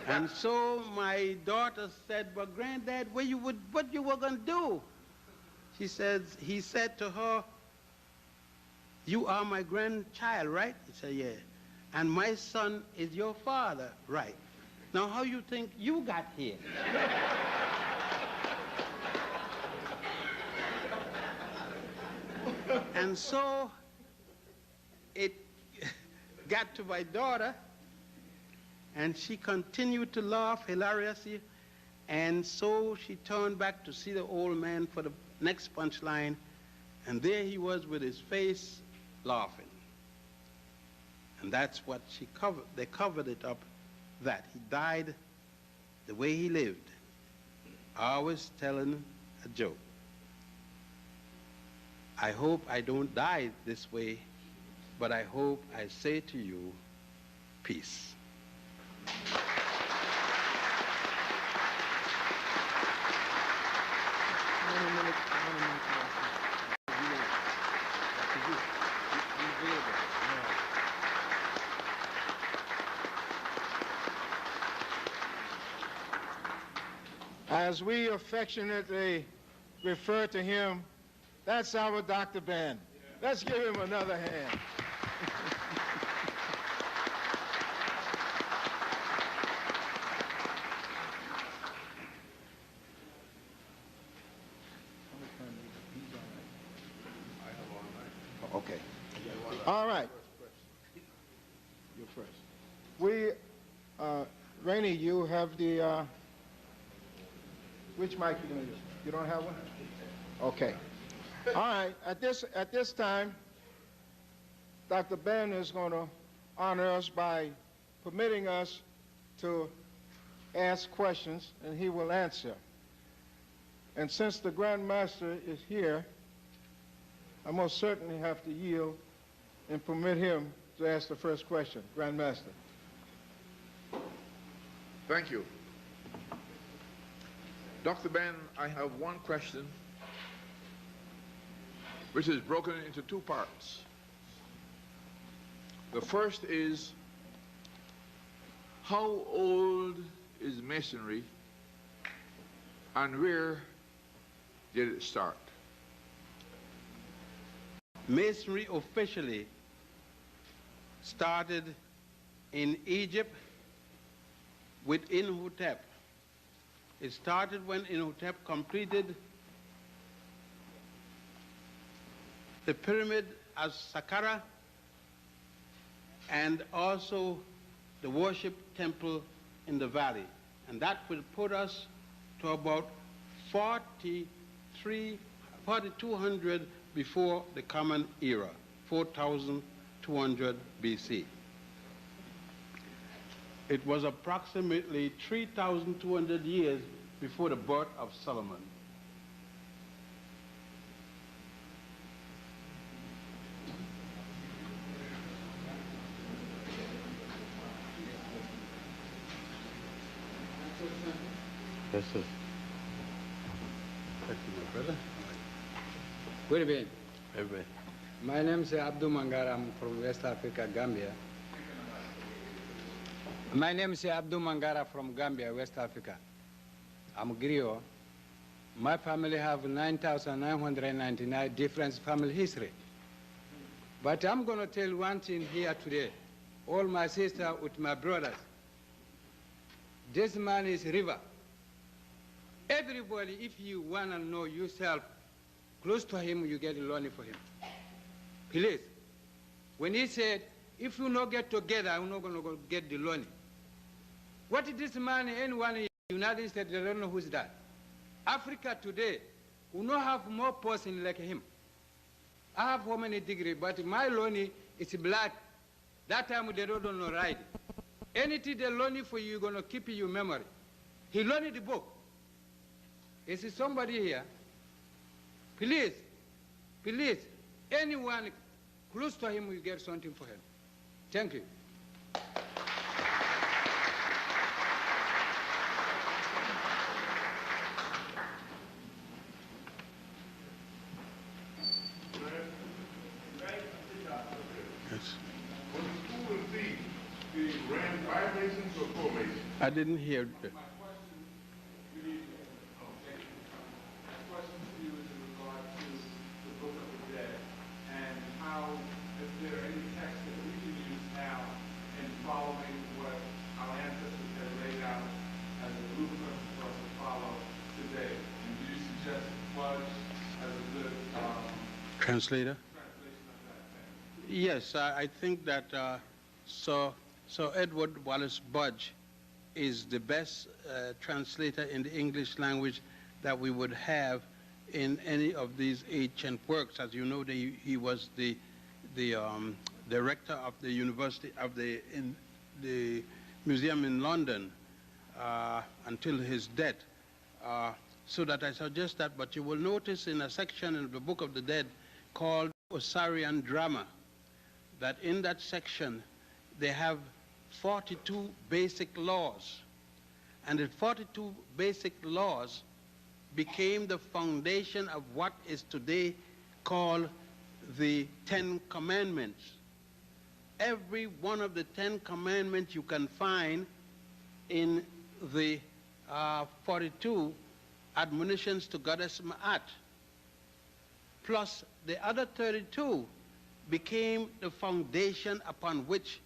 And so my daughter said, "But Granddad, what you were going to do?" He said to her, "You are my grandchild, right?" He said, "Yeah." "And my son is your father, right? Now how you think you got here?" And so it got to my daughter, and she continued to laugh hilariously, and so she turned back to see the old man for the next punchline, and there he was with his face laughing. And that's what they covered it up, that he died the way he lived, always telling a joke. I hope I don't die this way, but I hope I say to you, peace. As we affectionately refer to him, that's our Dr. Ben. Let's give him another hand. Okay. All right. You're first. Rainey, you have the, which mic are you going to use? You don't have one? Okay. All right. At this time, Dr. Ben is going to honor us by permitting us to ask questions, and he will answer. And since the Grand Master is here, I most certainly have to yield and permit him to ask the first question. Grand Master. Thank you. Dr. Ben, I have one question which is broken into two parts. The first is, how old is Masonry, and where did it start? Masonry officially started in Egypt with Imhotep. It started when Imhotep completed the pyramid as Saqqara and also the worship temple in the valley. And that will put us to about 4200 before the Common Era, 4200 BC. It was approximately 3,200 years before the birth of Solomon. Yes, sir. Thank you, my brother. Good evening. Everybody. My name is Abdul Mangara. I'm from West Africa, Gambia. My name is Abdul Mangara from Gambia, West Africa. I'm griot. My family have 9,999 different family history. But I'm going to tell one thing here today. All my sisters with my brothers. This man is river. Everybody, if you want to know yourself, close to him, you get lonely for him. Please. When he said, if you not get together, I'm not going to get the lonely. What is this man, anyone in the United States, they don't know who's that. Africa today, we not have more person like him. I have how many degrees, but my lonely is black. That time they don't know right. Anything they lonely for you, you're going to keep in your memory. He learned the book. Is there somebody here? Please, please, anyone close to him will get something for him. Thank you. I didn't hear. Translator? Yes, I think that Sir Edward Wallace Budge is the best translator in the English language that we would have in any of these ancient works. As you know, he was the director of the university of the museum in London until his death. So that I suggest that, but you will notice in a section in the Book of the Dead called Osirian Drama, that in that section they have 42 basic laws. And the 42 basic laws became the foundation of what is today called the 10 Commandments. Every one of the 10 Commandments you can find in the 42 admonitions to Goddess Ma'at. Plus the other 32 became the foundation upon which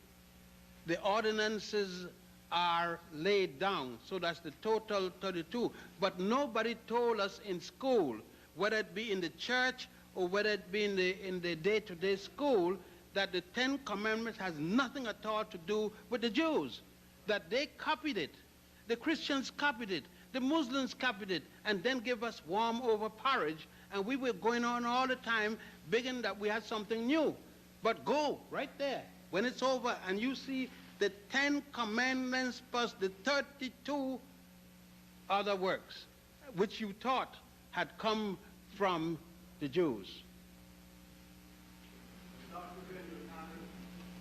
the ordinances are laid down. So that's the total 32. But nobody told us in school, whether it be in the church or whether it be in the day-to-day school, that the 10 Commandments has nothing at all to do with the Jews, that they copied it. The Christians copied it. The Muslims copied it and then gave us warm over porridge, and we were going on all the time begging that we had something new. But go right there when it's over and you see the 10 Commandments plus the 32 other works which you thought had come from the Jews. Dr. Jochannan,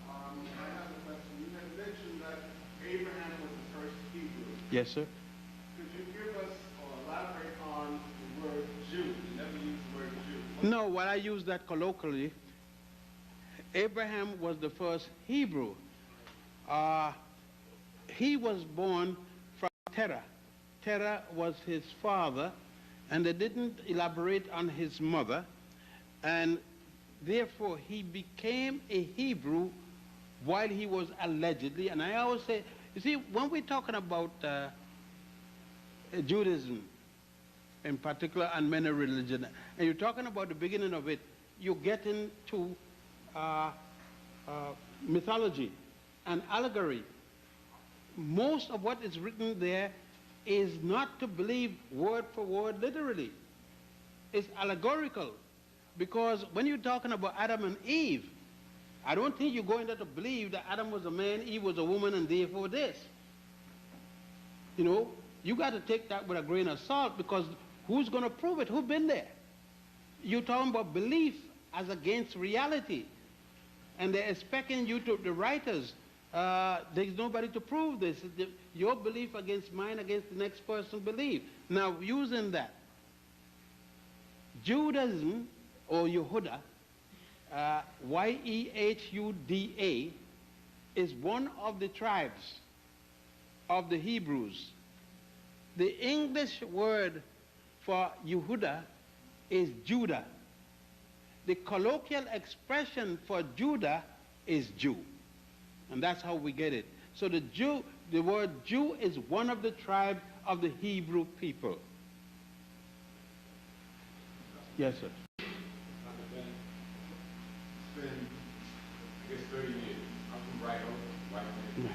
I have a question. You had mentioned that Abraham was the first Hebrew. Yes, sir. Could you give us or elaborate on the word Jew? You never used the word Jew. No, well, I use that colloquially. Abraham was the first Hebrew. He was born from Terah. Terah was his father, and they didn't elaborate on his mother, and therefore he became a Hebrew while he was allegedly, and I always say, you see, when we're talking about Judaism in particular and many religions, and you're talking about the beginning of it, you get into mythology and allegory. Most of what is written there is not to believe word for word literally. It's allegorical, because when you're talking about Adam and Eve, I don't think you're going there to believe that Adam was a man, Eve was a woman, and therefore this. You know, you got to take that with a grain of salt, because who's going to prove it? Who's been there? You're talking about belief as against reality, and they're expecting you to, the writers, there's nobody to prove this. Your belief against mine, against the next person's belief. Now, using that, Judaism, or Yehuda, Y-E-H-U-D-A, is one of the tribes of the Hebrews. The English word for Yehuda is Judah. The colloquial expression for Judah is Jew. And that's how we get it. So the word Jew is one of the tribes of the Hebrew people. Yes, sir. It's been, I guess, 30 years. I'm from Bright Oak, White Man. We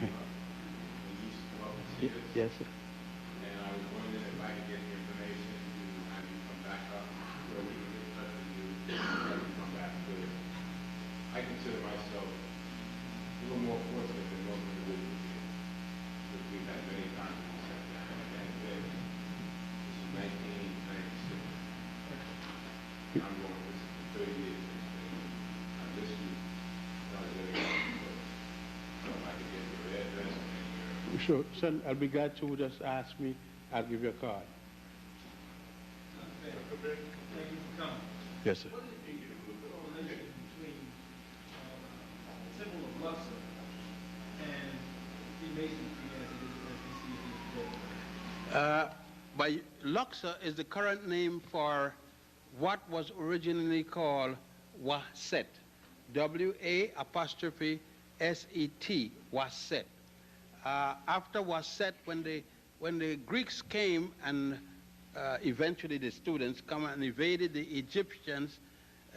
used to come up and see this. Yes, sir. And I was wondering if I could get the information to have you come back up, so we can get in touch with you and come back. Because I consider myself a little more fortunate than most individuals here. Because we've had many times to sit down and this is 1996. I'm going, this is 30 years. I miss you. So if I could get your address and your... Sure, son, I'll be glad to. Just ask me, I'll give you a card. Thank you for coming. Yes, sir. What is the correlation between the symbol of Luxor and Freemasonry as it is today? By Luxor is the current name for what was originally called Waset. W-A-apostrophe-S-E-T, Waset. After Waset, when the Greeks came and eventually the students come and invaded the Egyptians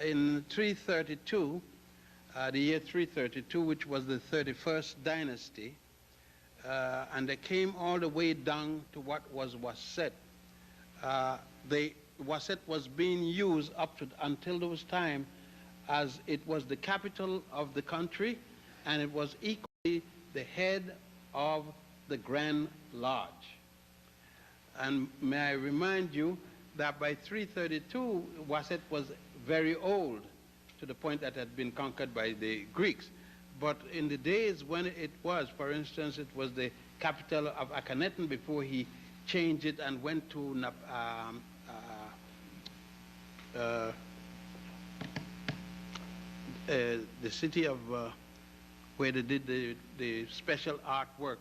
in 332, the year 332, which was the 31st dynasty, and they came all the way down to what was Waset. Waset was being used up to until those time as it was the capital of the country, and it was equally the head of the Grand Lodge. And may I remind you that by 332, Waset was very old, to the point that it had been conquered by the Greeks. But in the days when it was, for instance, it was the capital of Akhenaten before he changed it and went to the city of where they did the special artwork.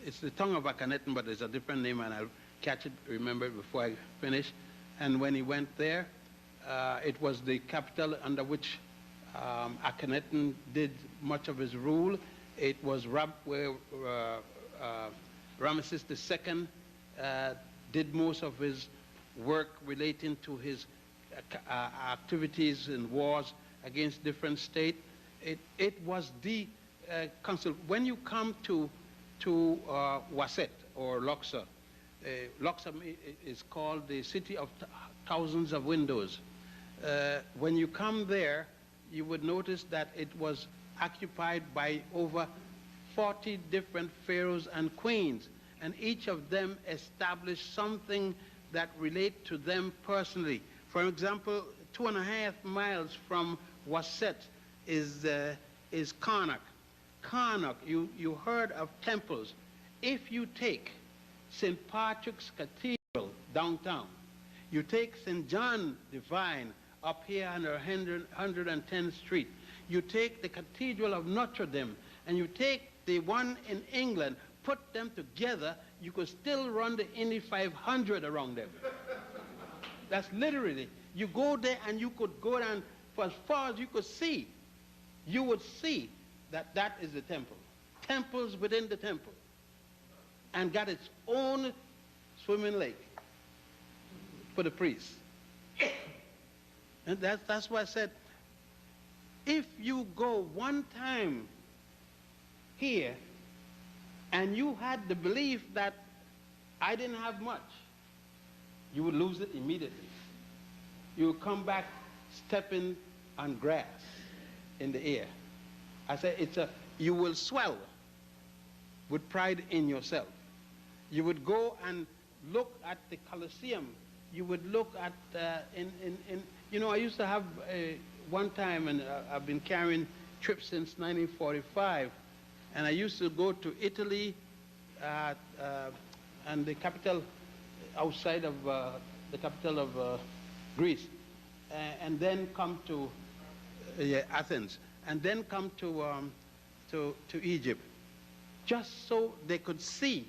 It's the tongue of Akhenaten, but there's a different name, and I'll catch it, remember it before I finish. And when he went there, it was the capital under which Akhenaten did much of his rule. It was where Ramesses II did most of his work relating to his activities in wars against different states. It was the council. When you come to Waset or Luxor, Luxor is called the city of thousands of windows. When you come there, you would notice that it was occupied by over 40 different pharaohs and queens, and each of them established something that relate to them personally. For example, 2.5 miles from Waset is Karnak. Karnak, you heard of temples. If you take St. Patrick's Cathedral downtown, you take St. John Divine up here on 110th Street, you take the Cathedral of Notre Dame, and you take the one in England, put them together, you could still run the Indy 500 around them. That's literally, you go there and you could go down for as far as you could see. You would see that that is the temple. Temples within the temple. And got its own swimming lake for the priests. And that's why I said, if you go one time here and you had the belief that I didn't have much, you would lose it immediately. You would come back stepping on grass in the air. I say you will swell with pride in yourself. You would go and look at the Colosseum. You would look at, you know, I used to have one time, and I've been carrying trips since 1945, and I used to go to Italy and the capital outside of the capital of Greece, and then come to Athens, and then come to Egypt, just so they could see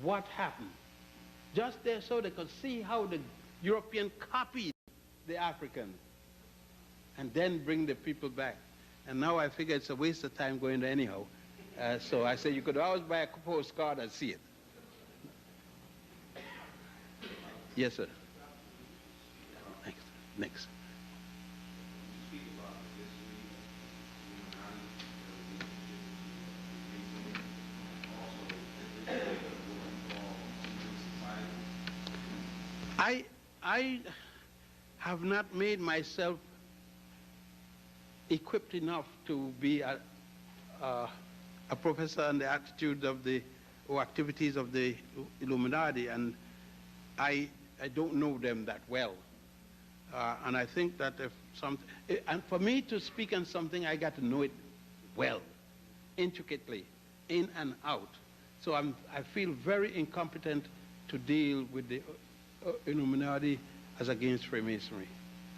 what happened. Just there so they could see how the European copied the African and then bring the people back. And now I figure it's a waste of time going there anyhow. So I say you could always buy a postcard and see it. Yes, sir. Next. I have not made myself equipped enough to be a professor on the attitude of the or activities of the Illuminati, and I don't know them that well. And I think that if and for me to speak on something, I got to know it well, intricately, in and out. So I feel very incompetent to deal with the Illuminati as against Freemasonry.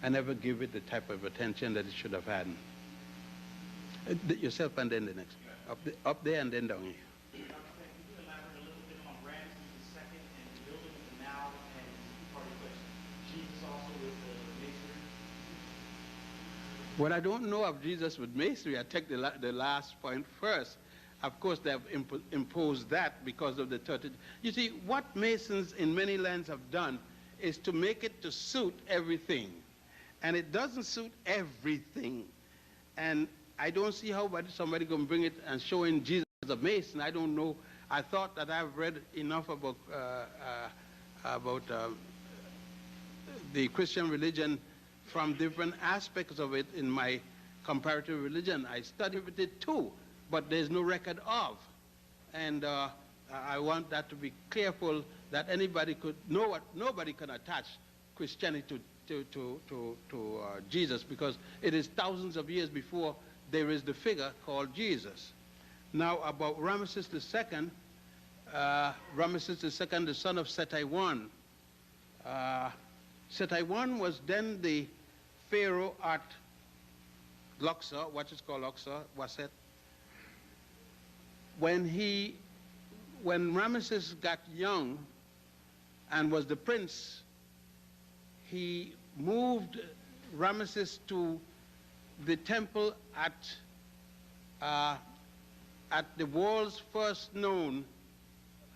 I never give it the type of attention that it should have had. Yourself and then the next. Up there and then down here. Can you elaborate a little bit on Ramses II and the building of the Nile and part of the question? Jesus also with the masonry? Well, I don't know of Jesus with masonry. I take the last point first. Of course, they have imposed that because of the 30. You see, what Masons in many lands have done is to make it to suit everything. And it doesn't suit everything. And I don't see how somebody can bring it and showing Jesus as a Mason. I don't know. I thought that I've read enough about the Christian religion from different aspects of it in my comparative religion. I studied with it too, but there's no record of. And I want that to be careful that anybody could know what nobody can attach Christianity to Jesus, because it is thousands of years before there is the figure called Jesus. Now about Ramesses II, Ramesses II, the son of Seti I. Seti I was then the pharaoh at Luxor, what is called Luxor, Waset. When Ramesses got young and was the prince, he moved Ramesses to the temple at the world's first known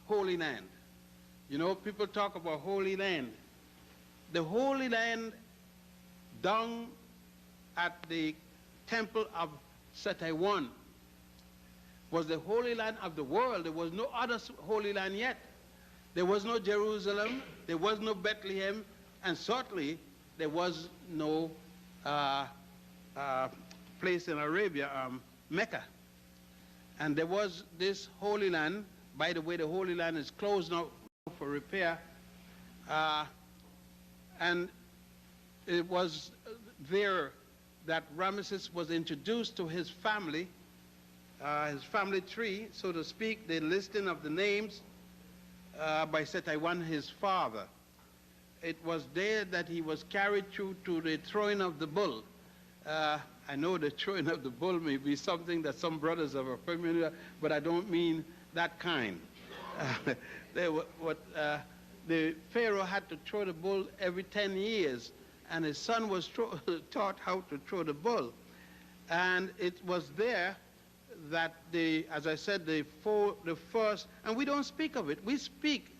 Holy Land. You know, people talk about Holy Land. The Holy Land down at the temple of Seti I was the Holy Land of the world. There was no other Holy Land yet. There was no Jerusalem, there was no Bethlehem, and certainly there was no place in Arabia, Mecca. And there was this Holy Land. By the way, the Holy Land is closed now for repair. And it was there that Ramesses was introduced to his family tree, so to speak, the listing of the names by Seti I, his father. It was there that he was carried through to the throwing of the bull. I know the throwing of the bull may be something that some brothers are familiar, but I don't mean that kind. The Pharaoh had to throw the bull every 10 years, and his son was taught how to throw the bull. And it was there that, as I said, the first, and we don't speak of it. We speak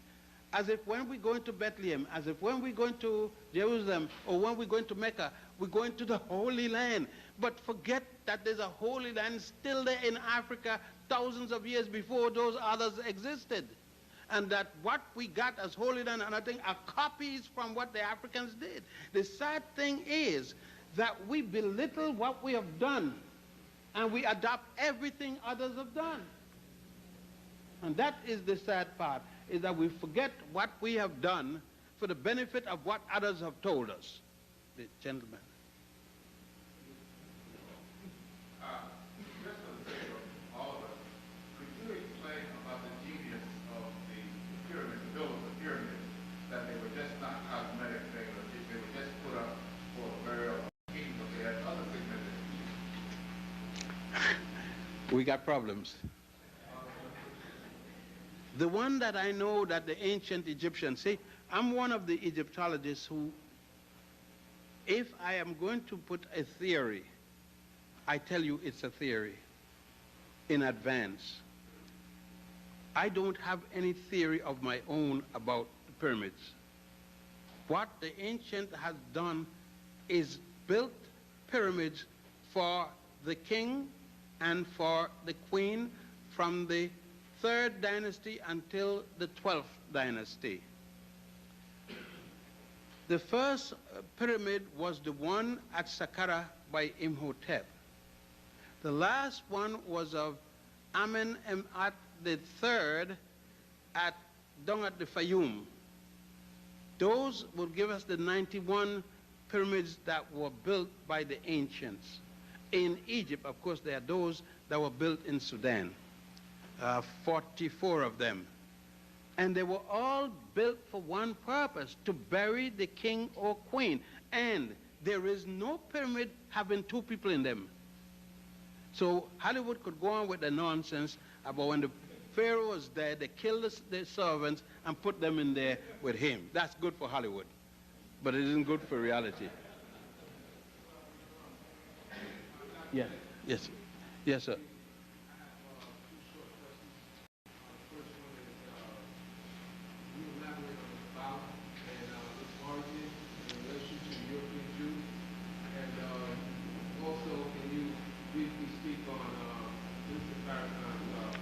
as if when we go into Bethlehem, as if when we go into Jerusalem, or when we go into Mecca, we're going to the Holy Land. But forget that there's a Holy Land still there in Africa thousands of years before those others existed. And that what we got as Holy Land, and I think, are copies from what the Africans did. The sad thing is that we belittle what we have done, and we adopt everything others have done. And that is the sad part, is that we forget what we have done for the benefit of what others have told us. The gentleman. Just for the sake of all of us, could you explain about the genius of the pyramids, the builders of pyramids, that they were just not cosmetic things, or they were just put up for the burial of kings, but they had other significance? We got problems. The one that I know that the ancient Egyptians, see, I'm one of the Egyptologists who, if I am going to put a theory, I tell you it's a theory in advance. I don't have any theory of my own about the pyramids. What the ancient has done is built pyramids for the king and for the queen from the 3rd dynasty until the 12th dynasty. The first pyramid was the one at Saqqara by Imhotep. The last one was of Amenemhat III down at the Fayum. Those will give us the 91 pyramids that were built by the ancients. In Egypt, of course, there are those that were built in Sudan. 44 of them. And they were all built for one purpose, to bury the king or queen. And there is no pyramid having 2 people in them. So Hollywood could go on with the nonsense about when the Pharaoh was dead, they killed the servants and put them in there with him. That's good for Hollywood, but it isn't good for reality. Yes, yes, yes, sir.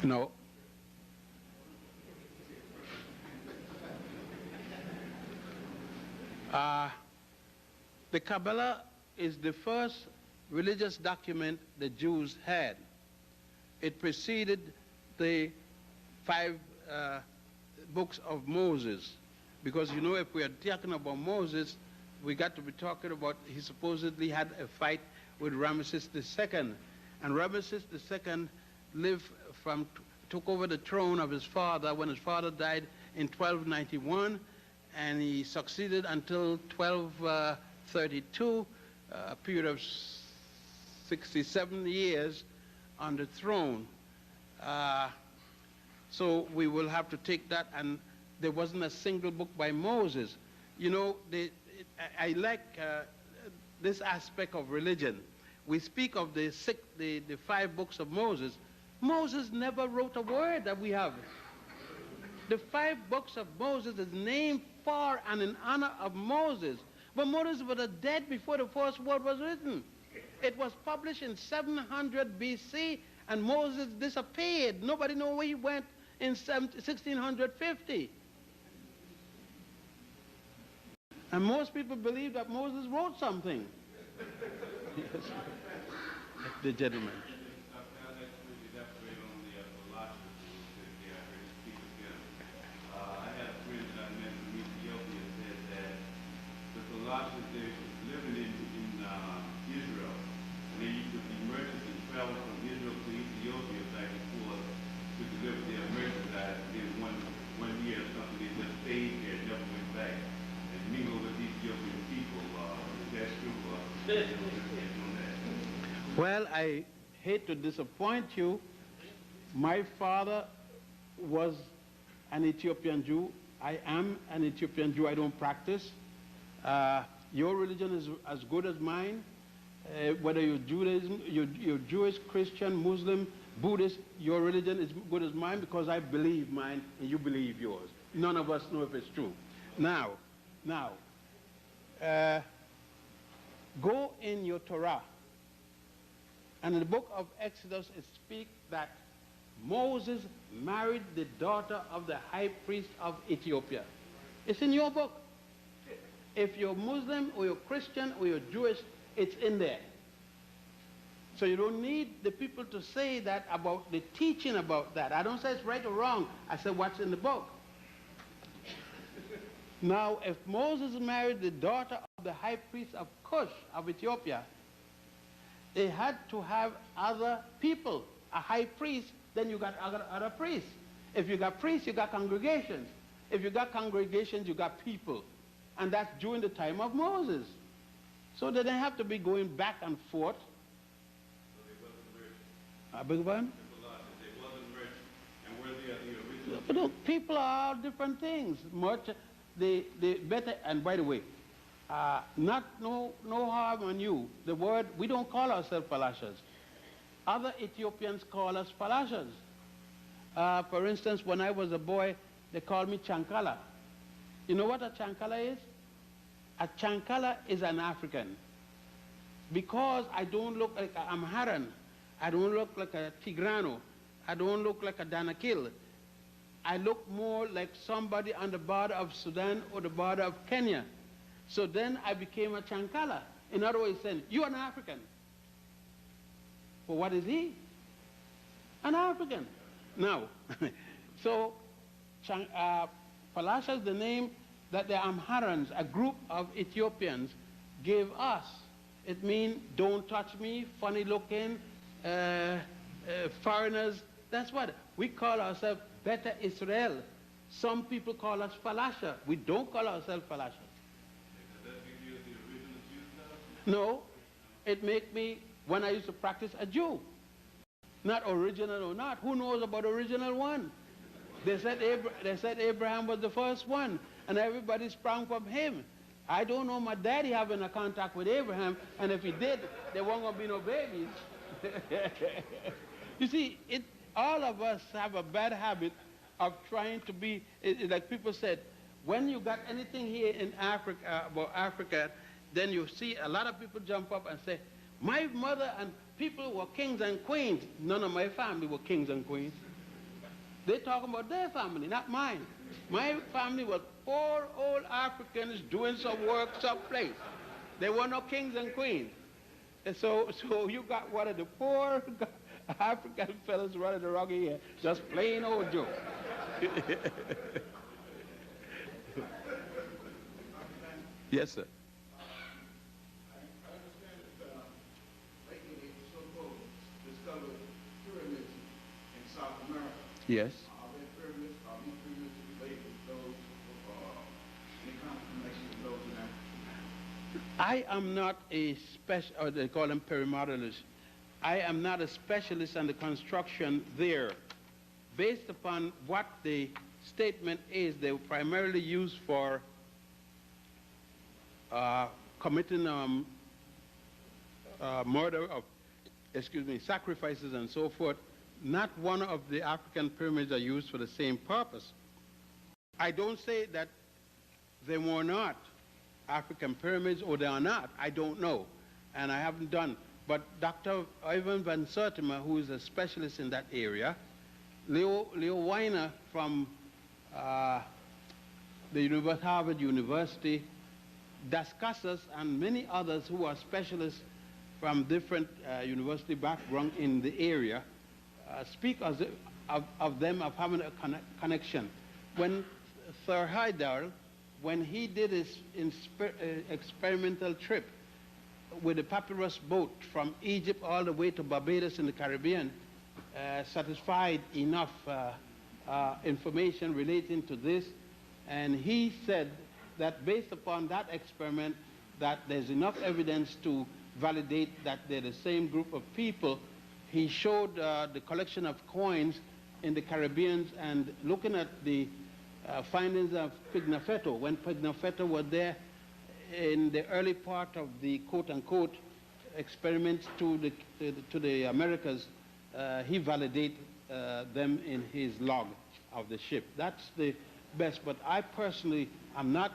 No. The Kabbalah is the first religious document the Jews had. It preceded the 5 books of Moses. Because, you know, if we are talking about Moses, we got to be talking about, he supposedly had a fight with Ramesses II. And Ramesses II took over the throne of his father when his father died in 1291, and he succeeded until 1232, a period of 67 years on the throne. So we will have to take that, and there wasn't a single book by Moses. You know, I like this aspect of religion. We speak of the 5 books of Moses. Moses never wrote a word that we have. The 5 books of Moses is named for and in honor of Moses. But Moses was dead before the first word was written. It was published in 700 BC, and Moses disappeared. Nobody knows where he went in 1650. And most people believe that Moses wrote something. Yes. The gentleman. Colossians, they were living in Israel, and they used to be merchants and travel from Israel to Ethiopia back and forth to deliver their merchandise. And then one year or something, they just stayed there, never went back, and mingled with Ethiopian people. Is that true? Well, I hate to disappoint you. My father was an Ethiopian Jew. I am an Ethiopian Jew. I don't practice. Your religion is as good as mine. Whether you're Judaism, you're Jewish, Christian, Muslim, Buddhist, your religion is good as mine because I believe mine and you believe yours. None of us know if it's true. Now, go in your Torah, and in the book of Exodus it speaks that Moses married the daughter of the high priest of Ethiopia. It's in your book. If you're Muslim or you're Christian or you're Jewish, it's in there. So you don't need the people to say that about the teaching about that. I don't say it's right or wrong. I say what's in the book. Now, if Moses married the daughter of the high priest of Cush of Ethiopia, they had to have other people. A high priest, then you got other priests. If you got priests, you got congregations. If you got congregations, you got people. And that's during the time of Moses. So they didn't have to be going back and forth. So they wasn't rich. I beg your pardon? They wasn't rich. And where the original... But look, people are all different things. Much, they better, and by the way, no harm on you. The word, we don't call ourselves Falashas. Other Ethiopians call us Falashas. For instance, when I was a boy, they called me Chankala. You know what a Chankala is? A Chankala is an African. Because I don't look like an Amharan, I don't look like a Tigrano, I don't look like a Danakil. I look more like somebody on the border of Sudan or the border of Kenya. So then I became a Chankala. In other words, saying, you're an African. Well, what is he? An African. Now, so Falasha is the name that the Amharans, a group of Ethiopians, gave us. It means don't touch me, funny looking, foreigners. That's what we call ourselves. Better Israel. Some people call us Falasha. We don't call ourselves Falasha. Does that give you the original Jews now? No, it make me, when I used to practice, a Jew. Not original or not. Who knows about original one? They said Abraham was the first one, and everybody sprang from him. I don't know my daddy having a contact with Abraham, and if he did, there weren't going to be no babies. You see, all of us have a bad habit of trying to be, like people said, when you got anything here in Africa, about Africa, then you see a lot of people jump up and say, my mother and people were kings and queens. None of my family were kings and queens. They're talking about their family, not mine. My family was poor old Africans doing some work someplace. There were no kings and queens. And so you got one of the poor African fellas running around here, just plain old Joe. Yes, sir. Yes. I am not a special, or they call them perimodalists. I am not a specialist on the construction there. Based upon what the statement is, they were primarily used for committing murder of, sacrifices and so forth. Not one of the African pyramids are used for the same purpose. I don't say that they were not African pyramids or they are not. I don't know, and I haven't done. But Dr. Ivan Van Sertima, who is a specialist in that area, Leo Weiner from the Harvard University, Dascasas, and many others who are specialists from different university backgrounds in the area, speak of them of having a connection. When Sir Haidar, when he did his experimental trip with a papyrus boat from Egypt all the way to Barbados in the Caribbean, satisfied enough information relating to this, and he said that based upon that experiment that there's enough evidence to validate that they're the same group of people. He showed the collection of coins in the Caribbean, and looking at the findings of Pigafetta. When Pigafetta was there in the early part of the quote-unquote experiments to the Americas, he validated them in his log of the ship. That's the best, but I personally am not,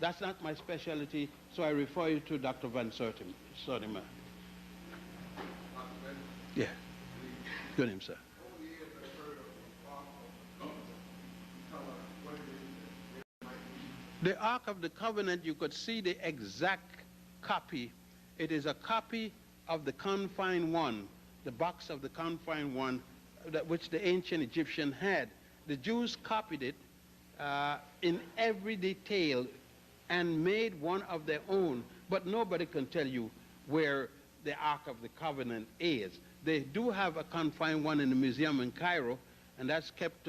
that's not my specialty, so I refer you to Dr. Van Sertimer. Yeah, good name, sir. The Ark of the Covenant, you could see the exact copy. It is a copy of the confined one, the box of the confined one, which the ancient Egyptian had. The Jews copied it in every detail and made one of their own, but nobody can tell you where the Ark of the Covenant is. They do have a confined one in the museum in Cairo, and that's kept,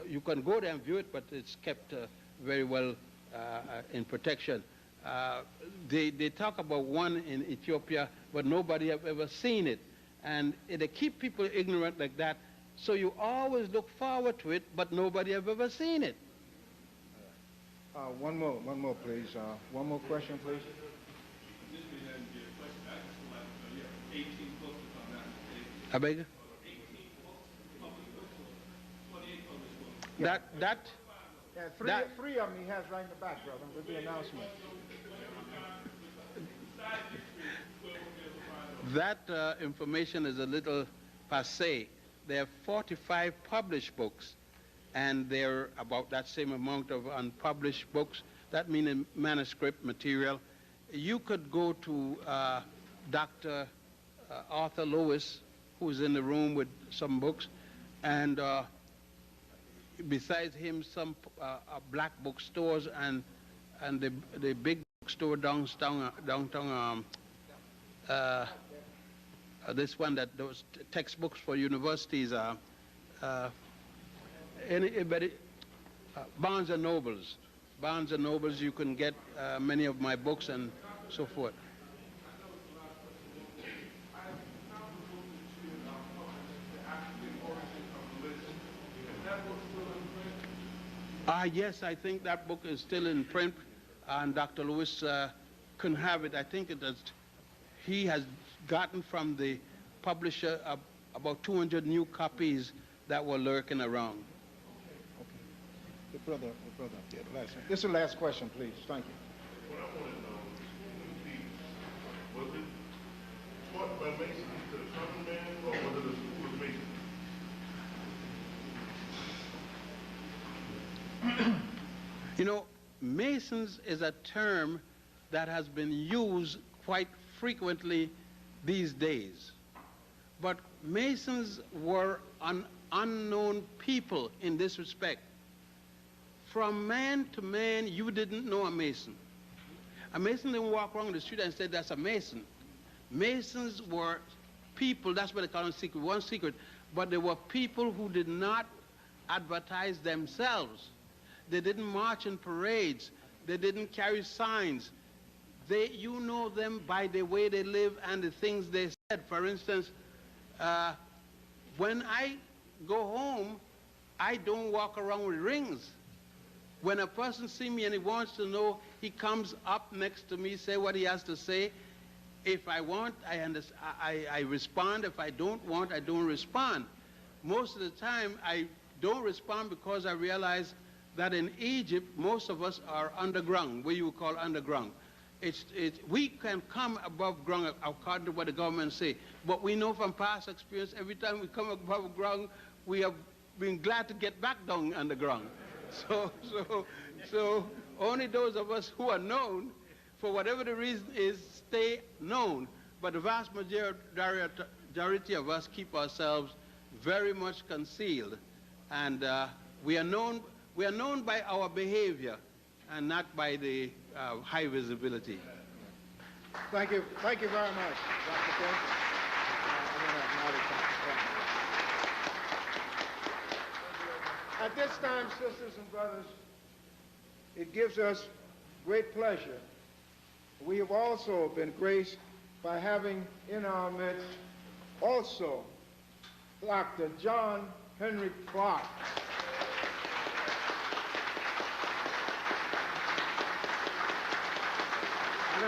you can go there and view it, but it's kept very well in protection. They talk about one in Ethiopia, but nobody have ever seen it. And they keep people ignorant like that, so you always look forward to it, but nobody have ever seen it. One more, please. One more question, please. I beg you? That Yeah, three of them he has right in the back, brother, with the announcement. That information is a little passé. There are 45 published books, and there are about that same amount of unpublished books. That means manuscript material. You could go to Dr. Arthur Lewis, who's in the room with some books, and besides him, some black bookstores and the big bookstore downtown. This one that those textbooks for universities are. Barnes and Nobles. Barnes and Nobles, you can get many of my books and so forth. Yes, I think that book is still in print, and Dr. Lewis can have it. I think it is, he has gotten from the publisher about 200 new copies that were lurking around. Okay. The brother, yeah, the last one. This is the last question, please. Thank you. What I want to know was it taught by Masons to the common man, or was it a school of Masons? You know, Masons is a term that has been used quite frequently these days. But Masons were an unknown people in this respect. From man to man, you didn't know a Mason. A Mason didn't walk around the street and say, that's a Mason. Masons were people, that's what they call them secret, one secret, but they were people who did not advertise themselves. They didn't march in parades. They didn't carry signs. You know them by the way they live and the things they said. For instance, when I go home, I don't walk around with rings. When a person sees me and he wants to know, he comes up next to me, say what he has to say. If I want, I respond. If I don't want, I don't respond. Most of the time, I don't respond because I realize that in Egypt, most of us are underground, what you would call underground. We can come above ground according to what the government say, but we know from past experience, every time we come above ground, we have been glad to get back down underground. So only those of us who are known, for whatever the reason is, stay known. But the vast majority of us keep ourselves very much concealed, and we are known by our behavior and not by the high visibility. Thank you very much, Dr. King. At this time, sisters and brothers, it gives us great pleasure. We have also been graced by having in our midst also Dr. John Henry Clark.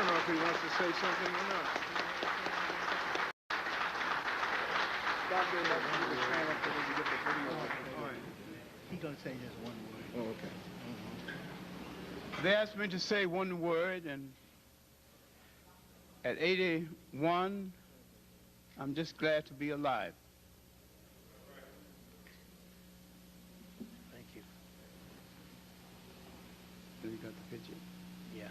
don't know if he wants to say something or not. Stop there, let me stand up so we can get the video. He's going to say just one word. Oh, okay. They asked me to say one word, and at 81, I'm just glad to be alive. Thank you. You got the picture? Yeah.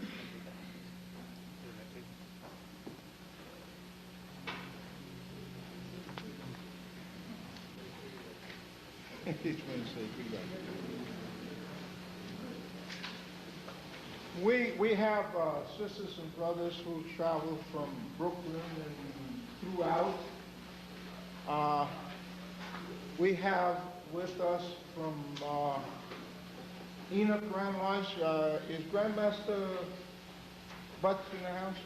He's going to say goodbye. We have sisters and brothers who travel from Brooklyn and throughout. We have with us from Enoch Grand Lodge, is Grandmaster Butts in the house?